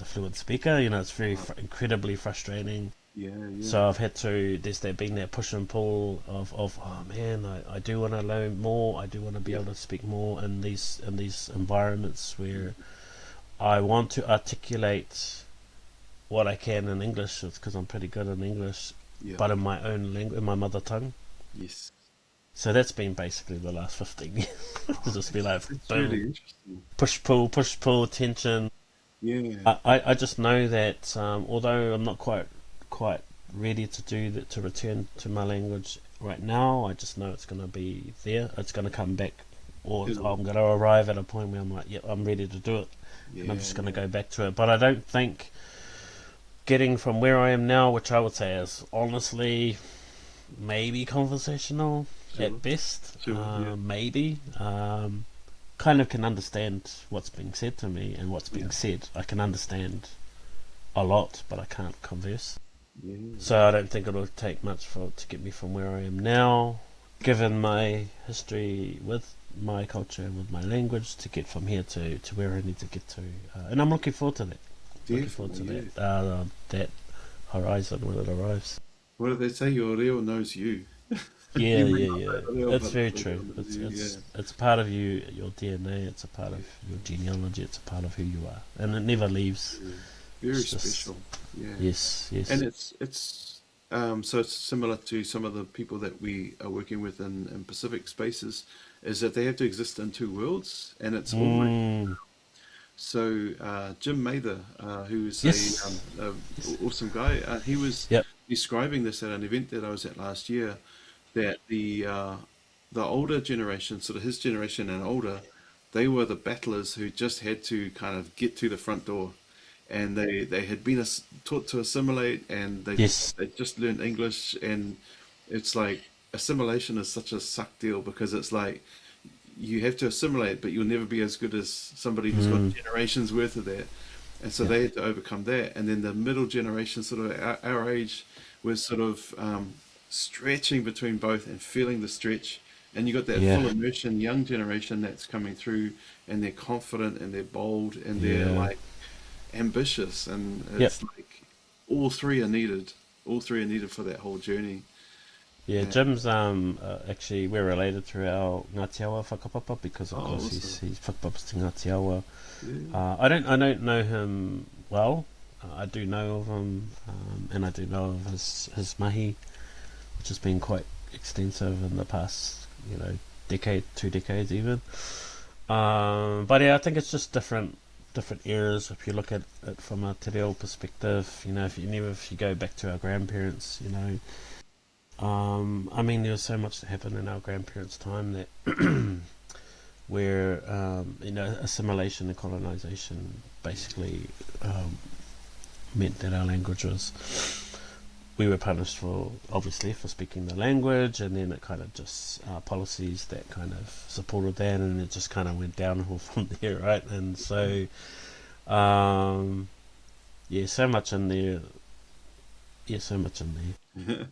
Speaker 1: fluent speaker. It's very
Speaker 2: Wow.
Speaker 1: incredibly frustrating.
Speaker 2: Yeah. Yeah.
Speaker 1: So I've had to. Been that push and pull of oh man, I do want to learn more. I do want to be
Speaker 2: Yeah.
Speaker 1: able to speak more in these environments where I want to articulate what I can in English. It's because I'm pretty good in English,
Speaker 2: Yeah.
Speaker 1: but in my own language, in my mother tongue.
Speaker 2: Yes.
Speaker 1: So that's been basically the last 15 years. To
Speaker 2: Oh,
Speaker 1: just be like,
Speaker 2: that's really
Speaker 1: boom,
Speaker 2: interesting.
Speaker 1: push pull, tension.
Speaker 2: Yeah.
Speaker 1: I just know that, although I'm not quite ready to do that, to return to my language right now, I just know it's going to be there. It's going to come back, or
Speaker 2: It'll-
Speaker 1: I'm going to arrive at a point where I'm like, yep, I'm ready to do it, and I'm
Speaker 2: Yeah.
Speaker 1: just going to
Speaker 2: Yeah.
Speaker 1: go back to it. But I don't think getting from where I am now, which I would say is honestly maybe conversational
Speaker 2: Sure.
Speaker 1: at best,
Speaker 2: Sure. Yeah.
Speaker 1: maybe. Kind of can understand what's being said to me and what's
Speaker 2: Yeah.
Speaker 1: being said. I can understand a lot, but I can't converse.
Speaker 2: Yeah.
Speaker 1: So I don't think it'll take much to get me from where I am now, given my history with my culture and with my language, to get from here to where I need to get to. And I'm looking forward to that. Looking forward to
Speaker 2: Definitely. Yeah.
Speaker 1: that horizon when it arrives.
Speaker 2: What do they say? Your reo knows you.
Speaker 1: Yeah,
Speaker 2: You may
Speaker 1: yeah,
Speaker 2: not know
Speaker 1: yeah.
Speaker 2: the reo,
Speaker 1: It's
Speaker 2: but
Speaker 1: very
Speaker 2: the reo
Speaker 1: true.
Speaker 2: knows
Speaker 1: It's
Speaker 2: you.
Speaker 1: it's
Speaker 2: Yeah.
Speaker 1: it's a part of you, your DNA. It's a part
Speaker 2: Yeah.
Speaker 1: of your genealogy. It's a part of who you are, and it never leaves.
Speaker 2: Yeah. Very
Speaker 1: It's just
Speaker 2: special. Yeah.
Speaker 1: yes,
Speaker 2: And
Speaker 1: yes.
Speaker 2: it's similar to some of the people that we are working with in Pacific spaces, is that they have to exist in two worlds, and it's almost
Speaker 1: Mm,
Speaker 2: so. Jim Mather, who is
Speaker 1: yes.
Speaker 2: a awesome guy, he was
Speaker 1: Yep.
Speaker 2: describing this at an event that I was at last year. That the older generation, sort of his generation and older, they were the battlers who just had to kind of get to the front door, and they had been taught to assimilate, and
Speaker 1: Yes.
Speaker 2: they just learned English, and it's like assimilation is such a suck deal because it's like you have to assimilate, but you'll never be as good as somebody who's got
Speaker 1: Mm,
Speaker 2: generations worth of that. And so
Speaker 1: yep.
Speaker 2: they had to overcome that. And then the middle generation, sort of our age, was sort of stretching between both and feeling the stretch. And you got that full
Speaker 1: Yeah.
Speaker 2: immersion young generation that's coming through, and they're confident and they're bold and they're
Speaker 1: Yeah.
Speaker 2: like ambitious. And
Speaker 1: Yep.
Speaker 2: it's like, all three are needed. All three are needed for that whole journey.
Speaker 1: Yeah,
Speaker 2: And,
Speaker 1: Jim's actually we're related through our Ngāti Awa whakapapa because of
Speaker 2: oh,
Speaker 1: course
Speaker 2: awesome.
Speaker 1: he's whakapapas to Ngāti Awa.
Speaker 2: Yeah.
Speaker 1: I don't know him well. I do know of him, and I do know of his mahi, which has been quite extensive in the past, decade, 2 decades even. But yeah, I think it's just different eras. If you look at it from a te reo perspective, if you go back to our grandparents, I mean, there was so much that happened in our grandparents' time that where assimilation and colonization basically meant that our language was, we were punished obviously for speaking the language, and then it kind of just policies that kind of supported that, and it just kind of went downhill from there, right? And so yeah, so much in there. Yeah, so much in there.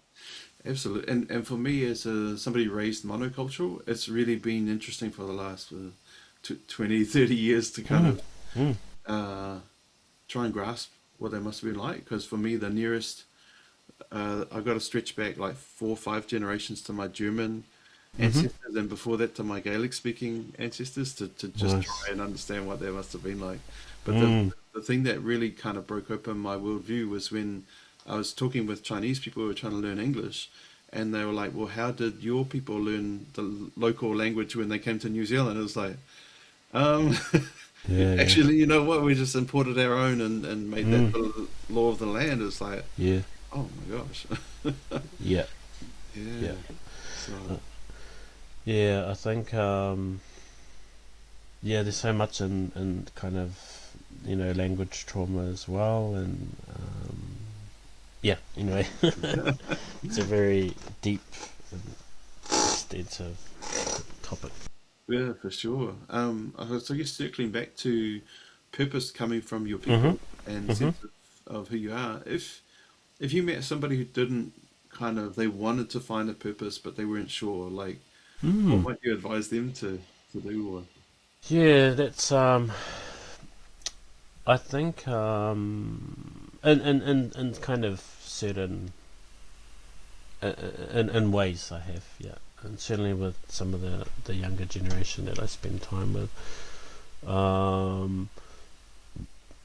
Speaker 2: Absolutely. And for me, as somebody raised monocultural, it's really been interesting for the last 20, 30 years to kind
Speaker 1: Mm,
Speaker 2: of
Speaker 1: mm,
Speaker 2: uh, try and grasp what they must have been like. Because for me, the nearest, I've got to stretch back like 4 or 5 generations to my German
Speaker 1: mm-hmm.
Speaker 2: ancestors, and before that to my Gaelic speaking ancestors to just try
Speaker 1: Nice.
Speaker 2: and understand what they must have been like. But
Speaker 1: Mm,
Speaker 2: the thing that really kind of broke open my worldview was when I was talking with Chinese people who were trying to learn English, and they were like, "Well, how did your people learn the local language when they came to New Zealand?" It was like, um,
Speaker 1: yeah, yeah.
Speaker 2: actually, you know what? We just imported our own and made that
Speaker 1: Mm,
Speaker 2: the law of the land. It's like,
Speaker 1: yeah,
Speaker 2: oh my gosh,
Speaker 1: yeah, yeah.
Speaker 2: yeah. So
Speaker 1: Uh, yeah, I think yeah, there's so much in kind of language trauma as well, and yeah. Anyway, it's a very deep and extensive topic.
Speaker 2: yeah, for sure. So I guess circling back to purpose coming from your
Speaker 1: Mhm.
Speaker 2: people and
Speaker 1: Mhm.
Speaker 2: sense of who you are. If you met somebody who didn't kind of they wanted to find a purpose but they weren't sure, like what
Speaker 1: Mm.
Speaker 2: might you advise them to do? Or
Speaker 1: Yeah, that's I think in kind of certain in ways I have, yeah, and certainly with some of the younger generation that I spend time with, um,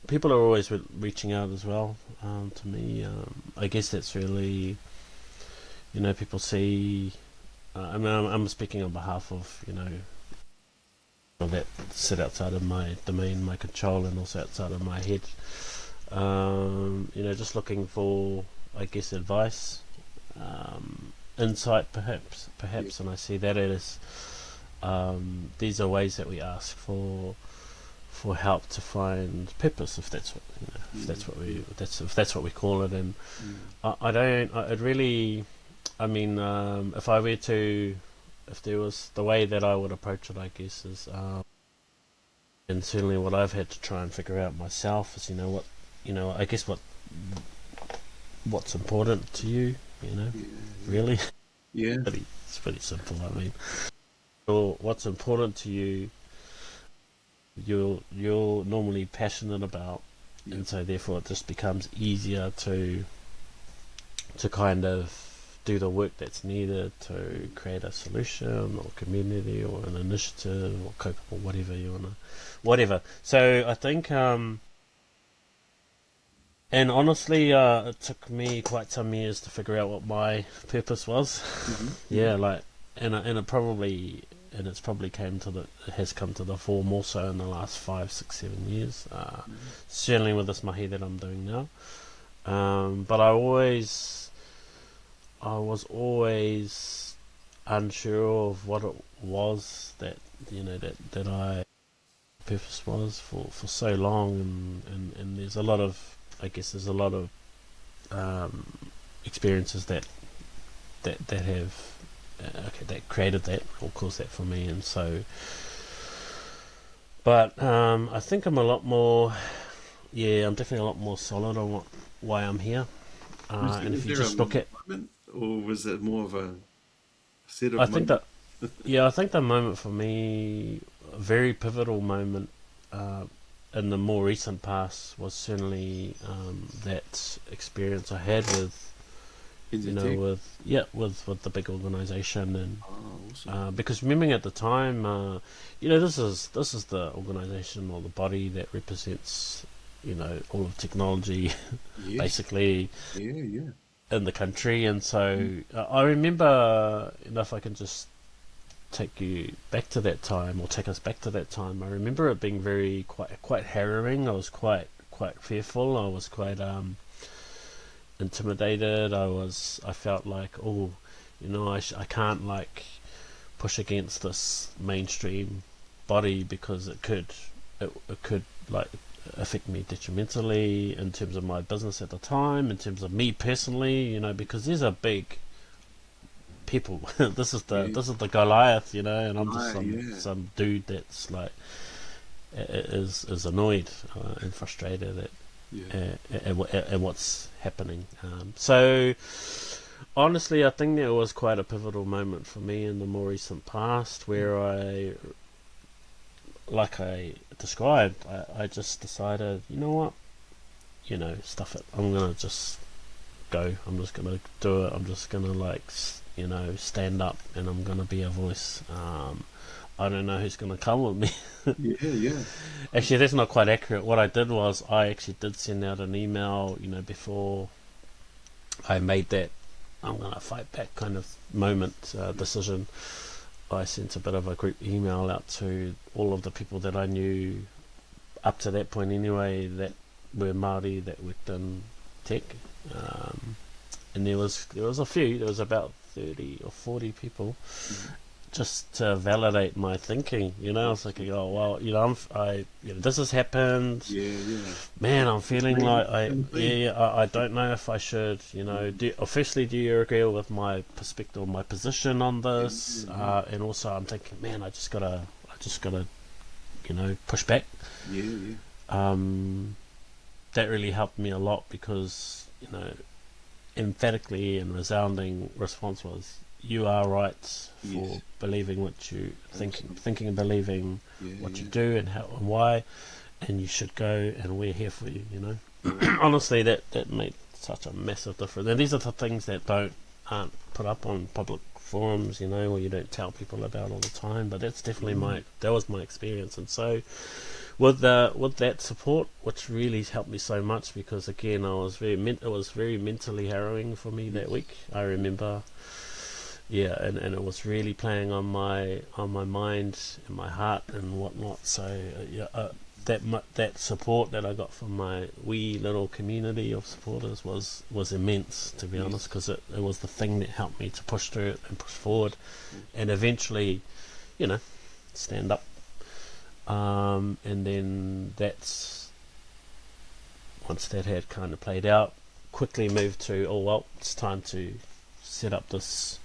Speaker 1: people are always reaching out as well. To me, I guess that's really, people see. I mean, I'm speaking on behalf of that sit outside of my domain, my control, and also outside of my head. Just looking for, I guess, advice, insight,
Speaker 2: yeah,
Speaker 1: perhaps, and I see that as these are ways that we ask for help to find purpose, if that's what if
Speaker 2: yeah,
Speaker 1: that's what
Speaker 2: yeah,
Speaker 1: if that's what we call it. And
Speaker 2: yeah,
Speaker 1: I don't, it really, I mean, if I were to, if there was the way that I would approach it, I guess is, and certainly what I've had to try and figure out myself is, I guess what's important to you,
Speaker 2: yeah,
Speaker 1: really.
Speaker 2: yeah,
Speaker 1: It's pretty simple. I mean, or what's important to you, you're normally passionate about,
Speaker 2: yeah,
Speaker 1: and so therefore it just becomes easier to kind of do the work that's needed to create a solution or community or an initiative or or whatever you wanna, whatever. So I think, and honestly, it took me quite some years to figure out what my purpose was.
Speaker 2: hmm yeah,
Speaker 1: Yeah, like, and it's probably it has come to the fore more so in the last 5, 6, 7 years.
Speaker 2: yeah,
Speaker 1: Certainly with this mahi that I'm doing now. But I was always unsure of what it was that I purpose was for so long, and there's a lot of, I guess there's a lot of experiences that have okay, that created that or caused that for me, and so. But I think I'm a lot more. Yeah, I'm definitely a lot more solid on why I'm here. And
Speaker 2: Was
Speaker 1: if you
Speaker 2: there a
Speaker 1: just look at,
Speaker 2: moment, or was it more of a set
Speaker 1: I
Speaker 2: of
Speaker 1: think
Speaker 2: moments?
Speaker 1: that yeah, I think the moment for me, a very pivotal moment, uh, in the more recent past was certainly that experience I had with, you know,
Speaker 2: NZT.
Speaker 1: with the big organisation, and
Speaker 2: Oh, awesome.
Speaker 1: because remembering at the time, you know, this is the organisation or the body that represents, you know, all of technology,
Speaker 2: Yes.
Speaker 1: basically
Speaker 2: Yeah, yeah.
Speaker 1: in the country, and
Speaker 2: Mm.
Speaker 1: so I remember, you know, if I can just take you back to that time, or take us back to that time, I remember it being quite harrowing. I was quite fearful. I was quite intimidated. I felt like, oh, you know, I can't like push against this mainstream body because it could like affect me detrimentally in terms of my business at the time, in terms of me personally, you know, because these are big people.
Speaker 2: Yeah.
Speaker 1: This is the Goliath, you know, and I'm just
Speaker 2: Right, yeah.
Speaker 1: some dude that's like is annoyed and frustrated
Speaker 2: Yeah.
Speaker 1: at what's happening. So honestly, I think there was quite a pivotal moment for me in the more recent past where like I described, I just decided, you know what, you know, stuff it. I'm gonna just go. I'm just gonna do it. I'm just gonna like, you know, stand up, and I'm gonna be a voice. I don't know who's gonna come with me.
Speaker 2: Yeah, yeah.
Speaker 1: Actually, that's not quite accurate. What I did was I actually did send out an email, you know, before I made that I'm gonna fight back kind of moment decision. I sent a bit of a group email out to all of the people that I knew up to that point anyway that were Māori that worked in tech, um, and there was a few. There was about 30 or 40 people,
Speaker 2: Mhm.
Speaker 1: just to validate my thinking. You know, I was thinking, oh well, you know, you know, this has happened.
Speaker 2: Yeah, yeah.
Speaker 1: Man, I'm
Speaker 2: It's
Speaker 1: feeling
Speaker 2: me.
Speaker 1: like
Speaker 2: Same thing.
Speaker 1: yeah, I don't know if I should, you know,
Speaker 2: Mm.
Speaker 1: do you agree with my perspective, my position on
Speaker 2: Yeah,
Speaker 1: this?
Speaker 2: yeah.
Speaker 1: And also, I'm thinking, man, I just gotta, you know, push back.
Speaker 2: Yeah, yeah.
Speaker 1: Um, that really helped me a lot because, you know, emphatically and resounding response was, "You are right for
Speaker 2: Yes.
Speaker 1: believing what you
Speaker 2: Awesome.
Speaker 1: thinking and believing
Speaker 2: Yeah,
Speaker 1: what you
Speaker 2: yeah.
Speaker 1: do and how and why, and you should go, and we're here for you." You know,
Speaker 2: Right.
Speaker 1: honestly, that made such a massive difference. And these are the things that aren't put up on public forums, you know, or you don't tell people about all the time. But that's definitely
Speaker 2: Yeah.
Speaker 1: that was my experience, and so with that support, which really helped me so much, because again, it was very mentally harrowing for me that
Speaker 2: Yes.
Speaker 1: week. I remember, yeah, and it was really playing on my mind and my heart and whatnot. So yeah, that support that I got from my wee little community of supporters was immense, to be honest,
Speaker 2: Yes.
Speaker 1: because it was the thing that helped me to push through it and push forward, and eventually, you know, stand up. And then that's once that had kind of played out, quickly moved to, oh well, it's time to set up this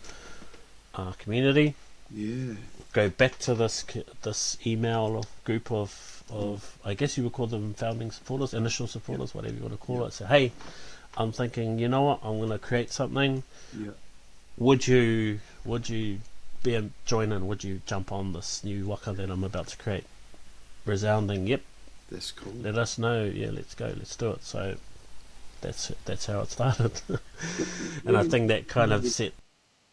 Speaker 1: community.
Speaker 2: Yeah.
Speaker 1: Go back to this email group of I guess you would call them founding supporters, initial
Speaker 2: Yep.
Speaker 1: supporters, whatever you want to call
Speaker 2: Yep.
Speaker 1: it. So hey, I'm thinking, you know what, I'm going to create something.
Speaker 2: Yep.
Speaker 1: Would you join in? Would you jump on this new waka that I'm about to create? Resounding, yep.
Speaker 2: That's cool.
Speaker 1: Let us know. Yeah, let's go. Let's do it. So that's how it started. And I
Speaker 2: Really
Speaker 1: think that kind of set.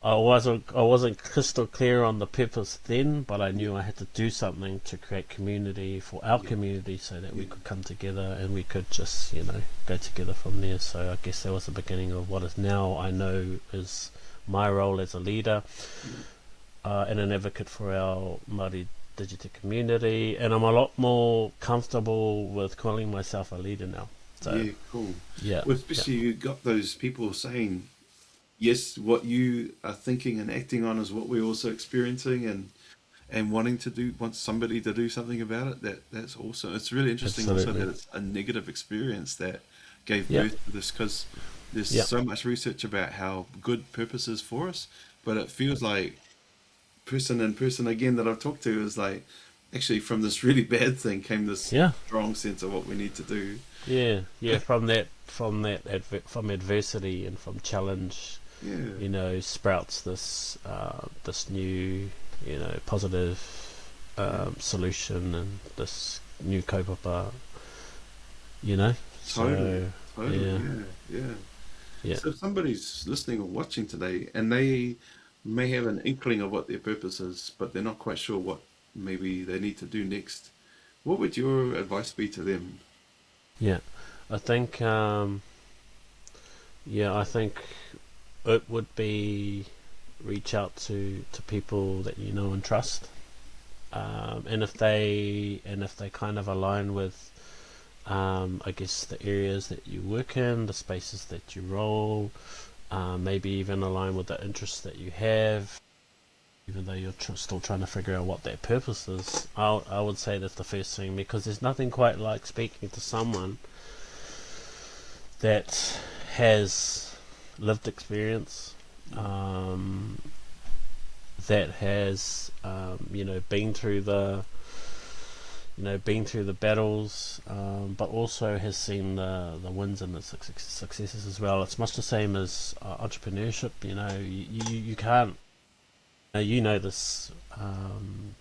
Speaker 1: I wasn't crystal clear on the purpose then, but I
Speaker 2: yeah,
Speaker 1: knew I had to do something to create community for our
Speaker 2: yeah,
Speaker 1: community so that we
Speaker 2: yeah.
Speaker 1: could come together and we could just, you know, go together from there. So I guess that was the beginning of what is now I know is my role as a leader
Speaker 2: Yeah.
Speaker 1: and an advocate for our Māori digital community, and I'm a lot more comfortable with calling myself a leader now. So
Speaker 2: Yeah, cool.
Speaker 1: yeah,
Speaker 2: Well,
Speaker 1: yeah,
Speaker 2: especially you got those people saying, yes, what you are thinking and acting on is what we're also experiencing and wanting to do, want somebody to do something about it. That's awesome. It's really interesting also
Speaker 1: absolutely,
Speaker 2: that it's a negative experience that gave
Speaker 1: yeah,
Speaker 2: birth to this because there's
Speaker 1: yeah,
Speaker 2: so much research about how good purpose is for us, but it feels like person and person again that I've talked to is like actually from this really bad thing came this
Speaker 1: yeah.
Speaker 2: strong sense of what we need to do.
Speaker 1: Yeah, yeah. From adversity and from challenge,
Speaker 2: Yeah,
Speaker 1: you know, sprouts this new, you know, positive
Speaker 2: yeah,
Speaker 1: solution, and this new kaupapa you know.
Speaker 2: Totally,
Speaker 1: So
Speaker 2: totally,
Speaker 1: yeah,
Speaker 2: yeah, yeah.
Speaker 1: yeah,
Speaker 2: So if somebody's listening or watching today and they may have an inkling of what their purpose is, but they're not quite sure what maybe they need to do next, what would your advice be to them?
Speaker 1: yeah. I think yeah, I think it would be reach out to people that you know and trust, and if they kind of align with, I guess, the areas that you work in, the spaces that you roll, maybe even align with the interests that you have, even though you're still trying to figure out what their purpose is. I would say that's the first thing, because there's nothing quite like speaking to someone that has lived experience, um, that has been through the battles, but also has seen the wins and the successes as well. It's much the same as entrepreneurship. You can't. You know this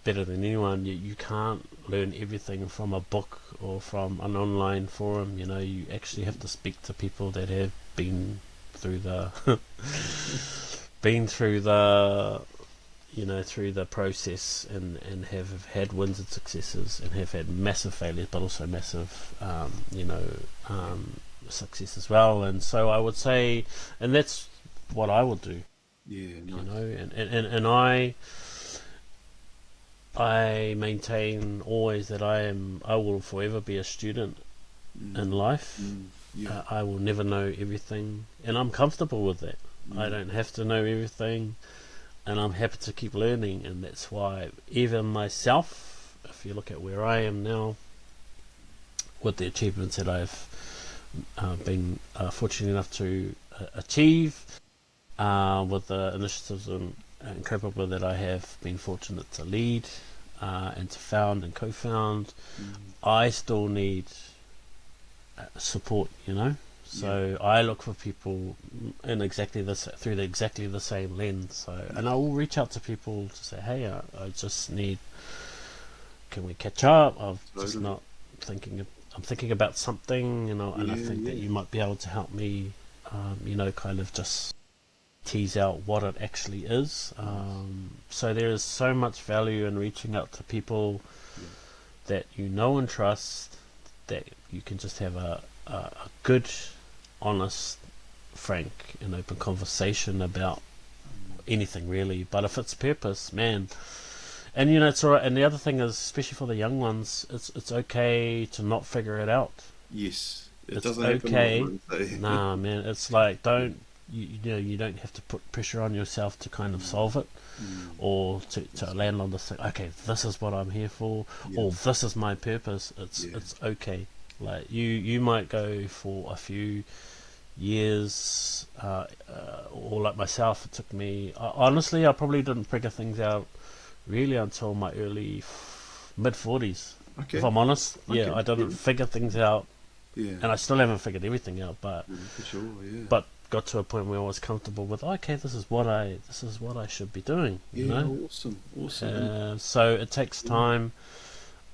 Speaker 1: better than anyone. You can't learn everything from a book or from an online forum. You actually have to speak to people that have been through the been through the process, and have had wins and successes, and have had massive failures but also massive success as well. And so I would say, and that's what I would do,
Speaker 2: Yeah, nice.
Speaker 1: and I maintain always that I will forever be a student in
Speaker 2: Mm,
Speaker 1: life.
Speaker 2: yeah.
Speaker 1: I will never know everything, and I'm comfortable with that. I
Speaker 2: Mm,
Speaker 1: don't have to know everything, and I'm happy to keep learning. And that's why even myself, if you look at where I am now, with the achievements that I've been fortunate enough to achieve, with the initiatives and Kaupapa that I have been fortunate to lead, and to found and co-found,
Speaker 2: mm,
Speaker 1: I still need support,
Speaker 2: yeah,
Speaker 1: So I look for people in exactly this through exactly the same lens. So,
Speaker 2: yeah,
Speaker 1: and I will reach out to people to say, hey, I just need. Can we catch up? I've just
Speaker 2: totally.
Speaker 1: not thinking. I'm thinking about something, and I
Speaker 2: Yeah,
Speaker 1: think that
Speaker 2: yeah.
Speaker 1: you might be able to help me. Kind of just tease out what it actually is.
Speaker 2: Nice.
Speaker 1: So there is so much value in reaching out to people
Speaker 2: Yeah.
Speaker 1: that you know and trust, that you can just have a good, honest, frank, and open conversation about
Speaker 2: Mm,
Speaker 1: anything really. But if it's purpose, man, and it's alright. And the other thing is, especially for the young ones, it's okay to not figure it out.
Speaker 2: yes, it
Speaker 1: It's
Speaker 2: doesn't happen
Speaker 1: okay.
Speaker 2: overnight, eh?
Speaker 1: Nah, man, it's like,
Speaker 2: Yeah.
Speaker 1: you don't have to put pressure on yourself to kind of
Speaker 2: Mm,
Speaker 1: solve it,
Speaker 2: mm,
Speaker 1: or to
Speaker 2: yes.
Speaker 1: land on this thing. Okay, this is what I'm here for,
Speaker 2: Yeah,
Speaker 1: or this is my purpose.
Speaker 2: yeah,
Speaker 1: It's okay. Like you might go for a few years, or like myself, it took me. Honestly, I probably didn't figure things out really until my early mid 40s. If
Speaker 2: okay,
Speaker 1: I'm honest, yeah,
Speaker 2: okay,
Speaker 1: I
Speaker 2: yeah,
Speaker 1: didn't figure things out,
Speaker 2: yeah,
Speaker 1: and I still haven't figured everything out,
Speaker 2: no, for sure, yeah,
Speaker 1: but got to a point where I was comfortable with, okay, this is what I should be doing,
Speaker 2: yeah, awesome, awesome, and
Speaker 1: So it takes
Speaker 2: yeah,
Speaker 1: time.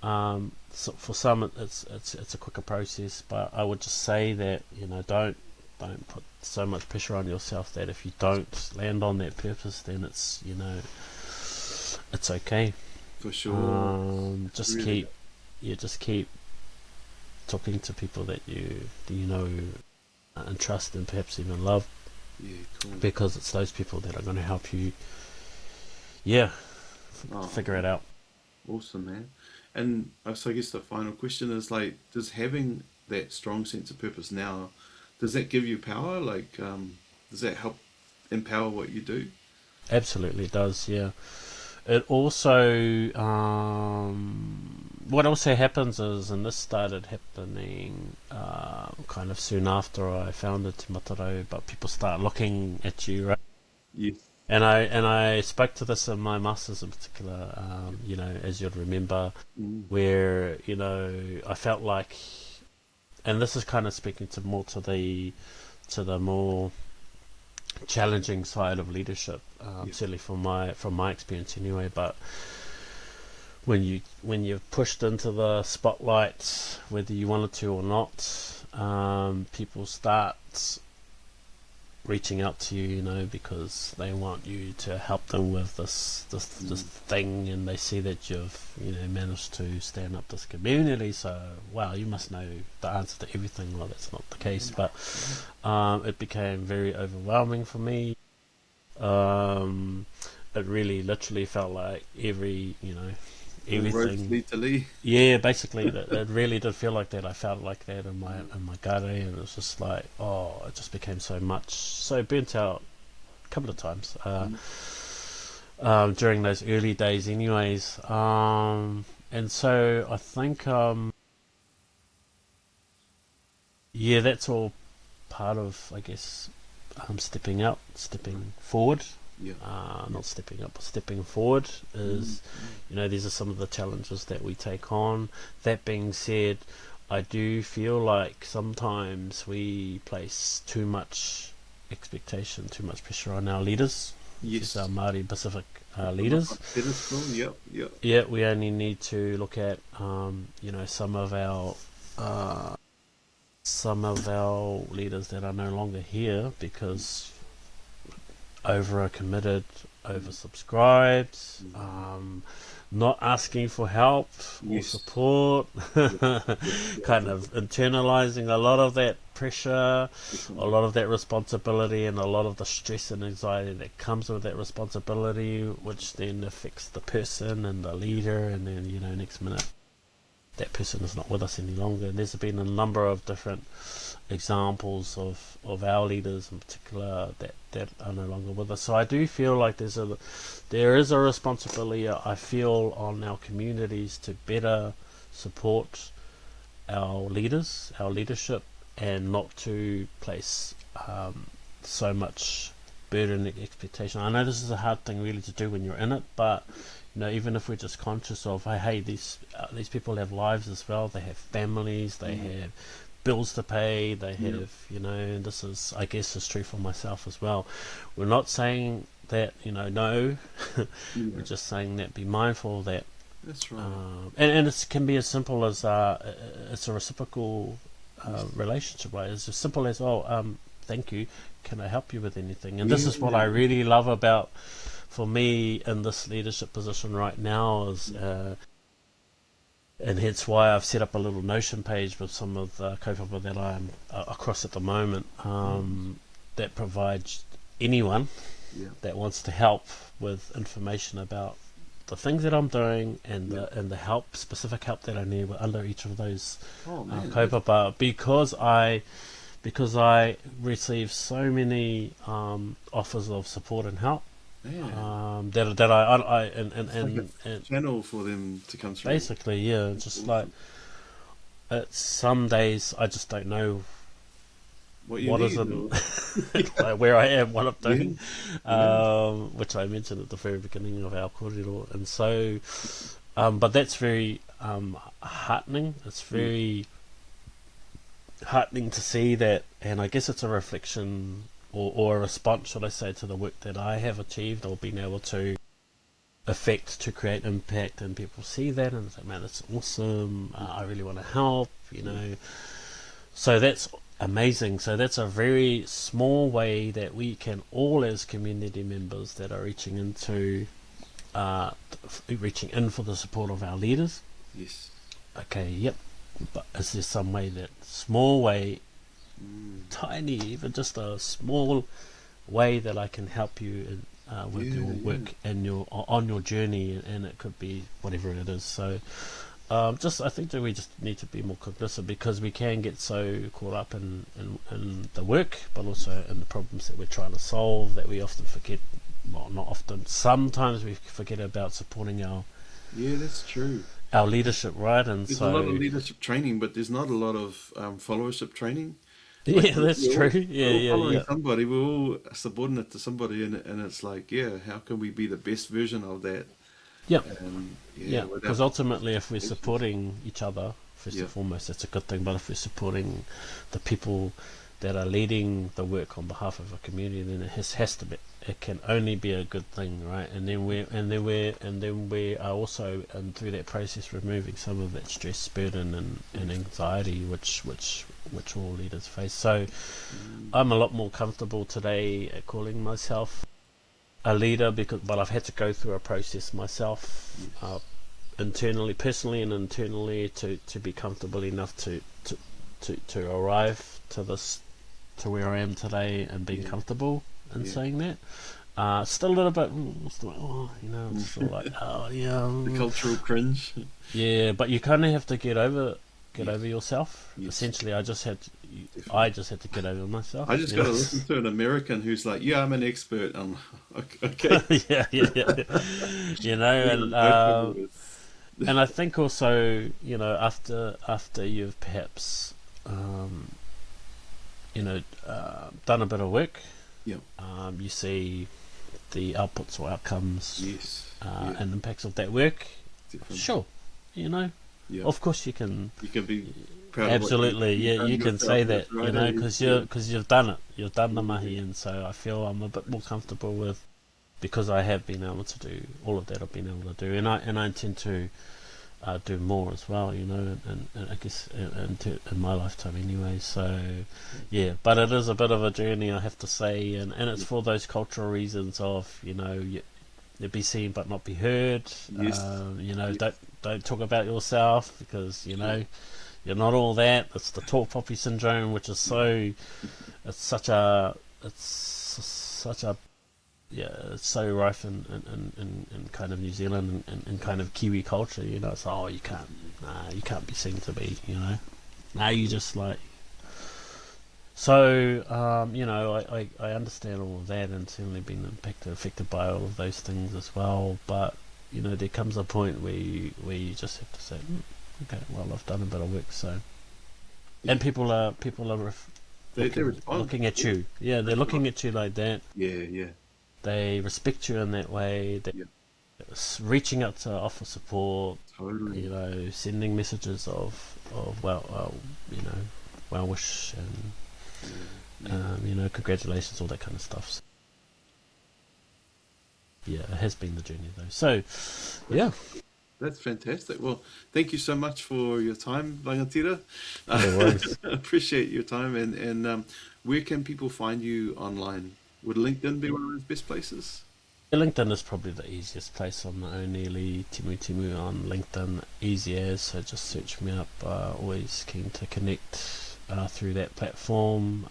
Speaker 1: So for some, it's a quicker process, but I would just say that, don't put so much pressure on yourself that if you don't land on that purpose, then it's okay.
Speaker 2: for sure,
Speaker 1: Just
Speaker 2: really,
Speaker 1: keep talking to people that you know and trust, and perhaps even love,
Speaker 2: yeah, cool.
Speaker 1: because it's those people that are going to help you, yeah,
Speaker 2: Oh,
Speaker 1: figure it out.
Speaker 2: awesome, man. And so I guess the final question is like, does having that strong sense of purpose now, does that give you power? Like, does that help empower what you do?
Speaker 1: Absolutely, it does. Yeah. It also, what also happens is, and this started happening kind of soon after I founded Te Matarau, but people start looking at you, right?
Speaker 2: Yes.
Speaker 1: And I spoke to this in my masters in particular, as you'd remember,
Speaker 2: Mm,
Speaker 1: where I felt like, and this is kind of speaking to the more challenging side of leadership,
Speaker 2: yeah.
Speaker 1: certainly from my experience anyway. But when you're pushed into the spotlight, whether you wanted to or not, people start reaching out to you, because they want you to help them with this thing, and they see that you've managed to stand up this community. So, wow, you must know the answer to everything. Well, that's not the case, but it became very overwhelming for me. It really, literally felt like everything.
Speaker 2: Roads lead to Lee.
Speaker 1: Yeah, basically, it really did feel like that. I felt like that in my gare, and it was just like, it just became so much, so burnt out a couple of times during those early days, anyways. And so I think, that's all part of, I guess, stepping forward.
Speaker 2: Yeah.
Speaker 1: Not stepping up, but stepping forward is, these are some of the challenges that we take on. That being said, I do feel like sometimes we place too much expectation, too much pressure on our leaders.
Speaker 2: Yes.
Speaker 1: Our Māori Pacific leaders.
Speaker 2: Yep.
Speaker 1: Yeah, we only need to look at, some of our leaders that are no longer here because over-committed, oversubscribed, not asking for help or support, kind of internalizing a lot of that pressure, a lot of that responsibility, and a lot of the stress and anxiety that comes with that responsibility, which then affects the person and the leader, and then, next minute that person is not with us any longer. And there's been a number of different examples of our leaders in particular that are no longer with us. So I do feel like there is a responsibility, I feel, on our communities to better support our leaders, our leadership, and not to place so much burden and expectation. I know this is a hard thing really to do when you're in it, but even if we're just conscious of, hey, these people have lives as well. They have families. They have bills to pay. They have, and this is, I guess, is true for myself as well. We're not saying that, no. We're just saying that be mindful of that.
Speaker 2: That's right.
Speaker 1: And it can be as simple as it's a reciprocal relationship, right? It's as simple as, thank you. Can I help you with anything? And this is what I really love about, for me, in this leadership position right now, is and hence why I've set up a little Notion page with some of the Kaupapa that I'm across at the moment, that provides anyone that wants to help with information about the things that I'm doing and the specific help that I need under each of those Kaupapa, because I receive so many offers of support and help. That I and
Speaker 2: channel for them to come through.
Speaker 1: Basically, just like some days I just don't know what is it, like where I am, what I'm doing, which I mentioned at the very beginning of our kōrero, and so, but that's very heartening. It's very heartening to see that, and I guess it's a reflection or a response, should I say, to the work that I have achieved or been able to affect, to create impact, and people see that and say, man, that's awesome, I really want to help, so that's amazing. So that's a very small way that we can all, as community members that are reaching in for the support of our leaders.
Speaker 2: Yes.
Speaker 1: Okay, yep. But is there some way, that small way, tiny, even just a small way, that I can help you with your work and on your journey, and it could be whatever it is. So I think that we just need to be more cognizant, because we can get so caught up in the work, but also in the problems that we're trying to solve, that we often forget, well, not often, sometimes we forget about supporting our
Speaker 2: that's true,
Speaker 1: our leadership, right? And
Speaker 2: there's
Speaker 1: so
Speaker 2: a lot of leadership training, but there's not a lot of followership training.
Speaker 1: That's true.
Speaker 2: We're all following somebody. We're all subordinate to somebody, and it's like, how can we be the best version of that?
Speaker 1: Because ultimately, if we're supporting each other, first and foremost, that's a good thing. But if we're supporting the people that are leading the work on behalf of a community, then it has to it can only be a good thing, right? And then we are also, and through that process, removing some of that stress, burden, and anxiety, which all leaders face. So I'm a lot more comfortable today at calling myself a leader, but I've had to go through a process myself, internally, personally, and internally, to be comfortable enough to arrive to where I am today, and being comfortable in saying that. Still a little bit, it's still like, oh yeah,
Speaker 2: The cultural cringe.
Speaker 1: yeah. But you kind of have to get over yourself.
Speaker 2: Yes.
Speaker 1: Essentially, I just had to get over myself.
Speaker 2: I just got to listen to an American who's like, "Yeah, I'm an expert." I'm like, okay.
Speaker 1: yeah. And I think also, after you've perhaps, done a bit of work, you see the outputs or outcomes, and impacts of that work. Definitely. Sure, of course you can.
Speaker 2: You can be proud.
Speaker 1: Absolutely, you can say that,
Speaker 2: right,
Speaker 1: because you've done it. You've done the mahi, and so I feel I'm a bit more comfortable with, because I have been able to do all of that. I've been able to do, and I intend to do more as well, and I guess in my lifetime anyway. So yeah, but it is a bit of a journey, I have to say, and it's for those cultural reasons of, you be seen but not be heard. Don't talk about yourself, because you're not all that. It's the tall poppy syndrome, which is it's such a it's so rife in kind of New Zealand and kind of Kiwi culture. It's you can't be seen to be, now you just like. So I understand all of that, and certainly been affected by all of those things as well. But there comes a point where you just have to say, okay, well, I've done a bit of work. So, and people are looking at you. Yeah, they're looking at you like that.
Speaker 2: Yeah.
Speaker 1: They respect you in that way. They're reaching out to offer support.
Speaker 2: Totally.
Speaker 1: Sending messages of well wish, and congratulations, all that kind of stuff. So, yeah, it has been the journey though. So, yeah.
Speaker 2: That's fantastic. Well, thank you so much for your time, Rangatira.
Speaker 1: No worries.
Speaker 2: Appreciate your time. And where can people find you online? Would LinkedIn be one of those best places?
Speaker 1: LinkedIn is probably the easiest place. I'm the only Lee Timutimu on LinkedIn, easy as, so just search me up. Always keen to connect through that platform.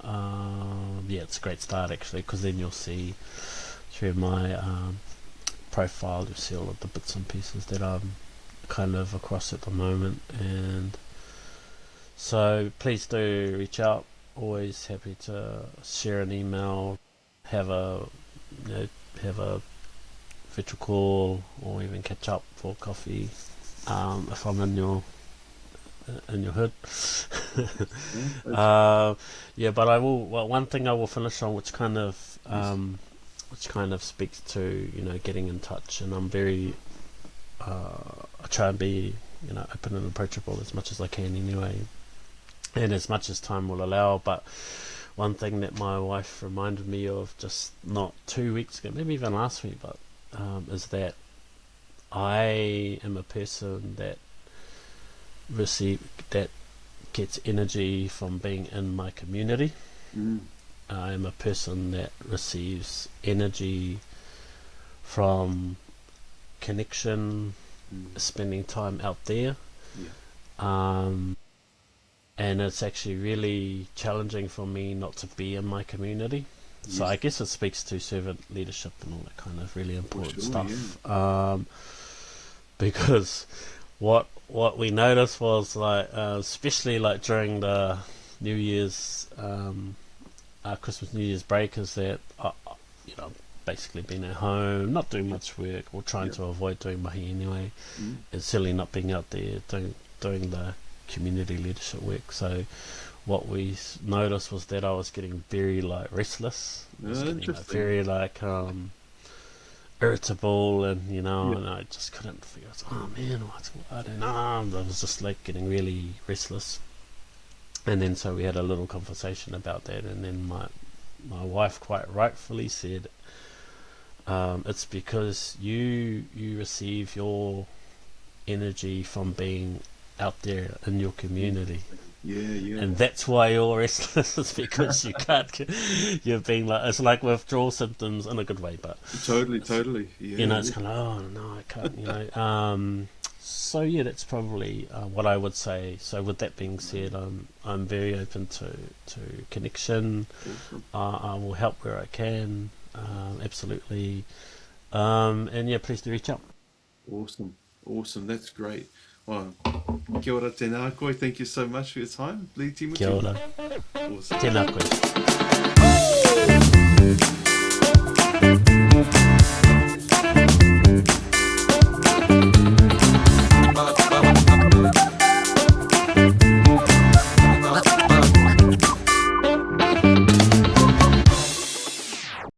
Speaker 1: It's a great start actually, because then you'll see through my profile, you'll see all of the bits and pieces that I'm kind of across at the moment, and so please do reach out. Always happy to share an email, have a virtual call, or even catch up for coffee if I'm in your hood. But I will. Well, one thing I will finish on, which kind of speaks to getting in touch, and I'm very I try and be open and approachable as much as I can anyway, and as much as time will allow. But one thing that my wife reminded me of just not 2 weeks ago, maybe even last week, but is that I am a person that gets energy from being in my community. I am a person that receives energy from connection, spending time out there. And it's actually really challenging for me not to be in my community. So I guess it speaks to servant leadership and all that kind of really important stuff. Because what we noticed was, like, especially like during the New Year's, Christmas, New Year's break, is that basically being at home, not doing much work, or trying to avoid doing mahi anyway, and certainly not being out there doing the community leadership work. So what we noticed was that I was getting very restless. I was getting very irritable, and and I just couldn't figure out. Oh man, I don't know. I was just getting really restless. And then so we had a little conversation about that, and then my wife quite rightfully said, it's because you receive your energy from being out there in your community.
Speaker 2: Yeah.
Speaker 1: And that's why you're restless, is because you can't. You're being like, it's like withdrawal symptoms in a good way, but
Speaker 2: Totally. Yeah.
Speaker 1: you know, it's kind of, oh no, I can't. You know, so yeah, that's probably what I would say. So with that being said, I'm very open to connection. I will help where I can. Absolutely. And yeah, please do reach out.
Speaker 2: Awesome. That's great. Well, kia ora tēnā koe. Thank you so much for your time, Lee
Speaker 1: Kia
Speaker 2: Timutimu.
Speaker 1: ora.
Speaker 2: Awesome.
Speaker 1: Tēnā koe.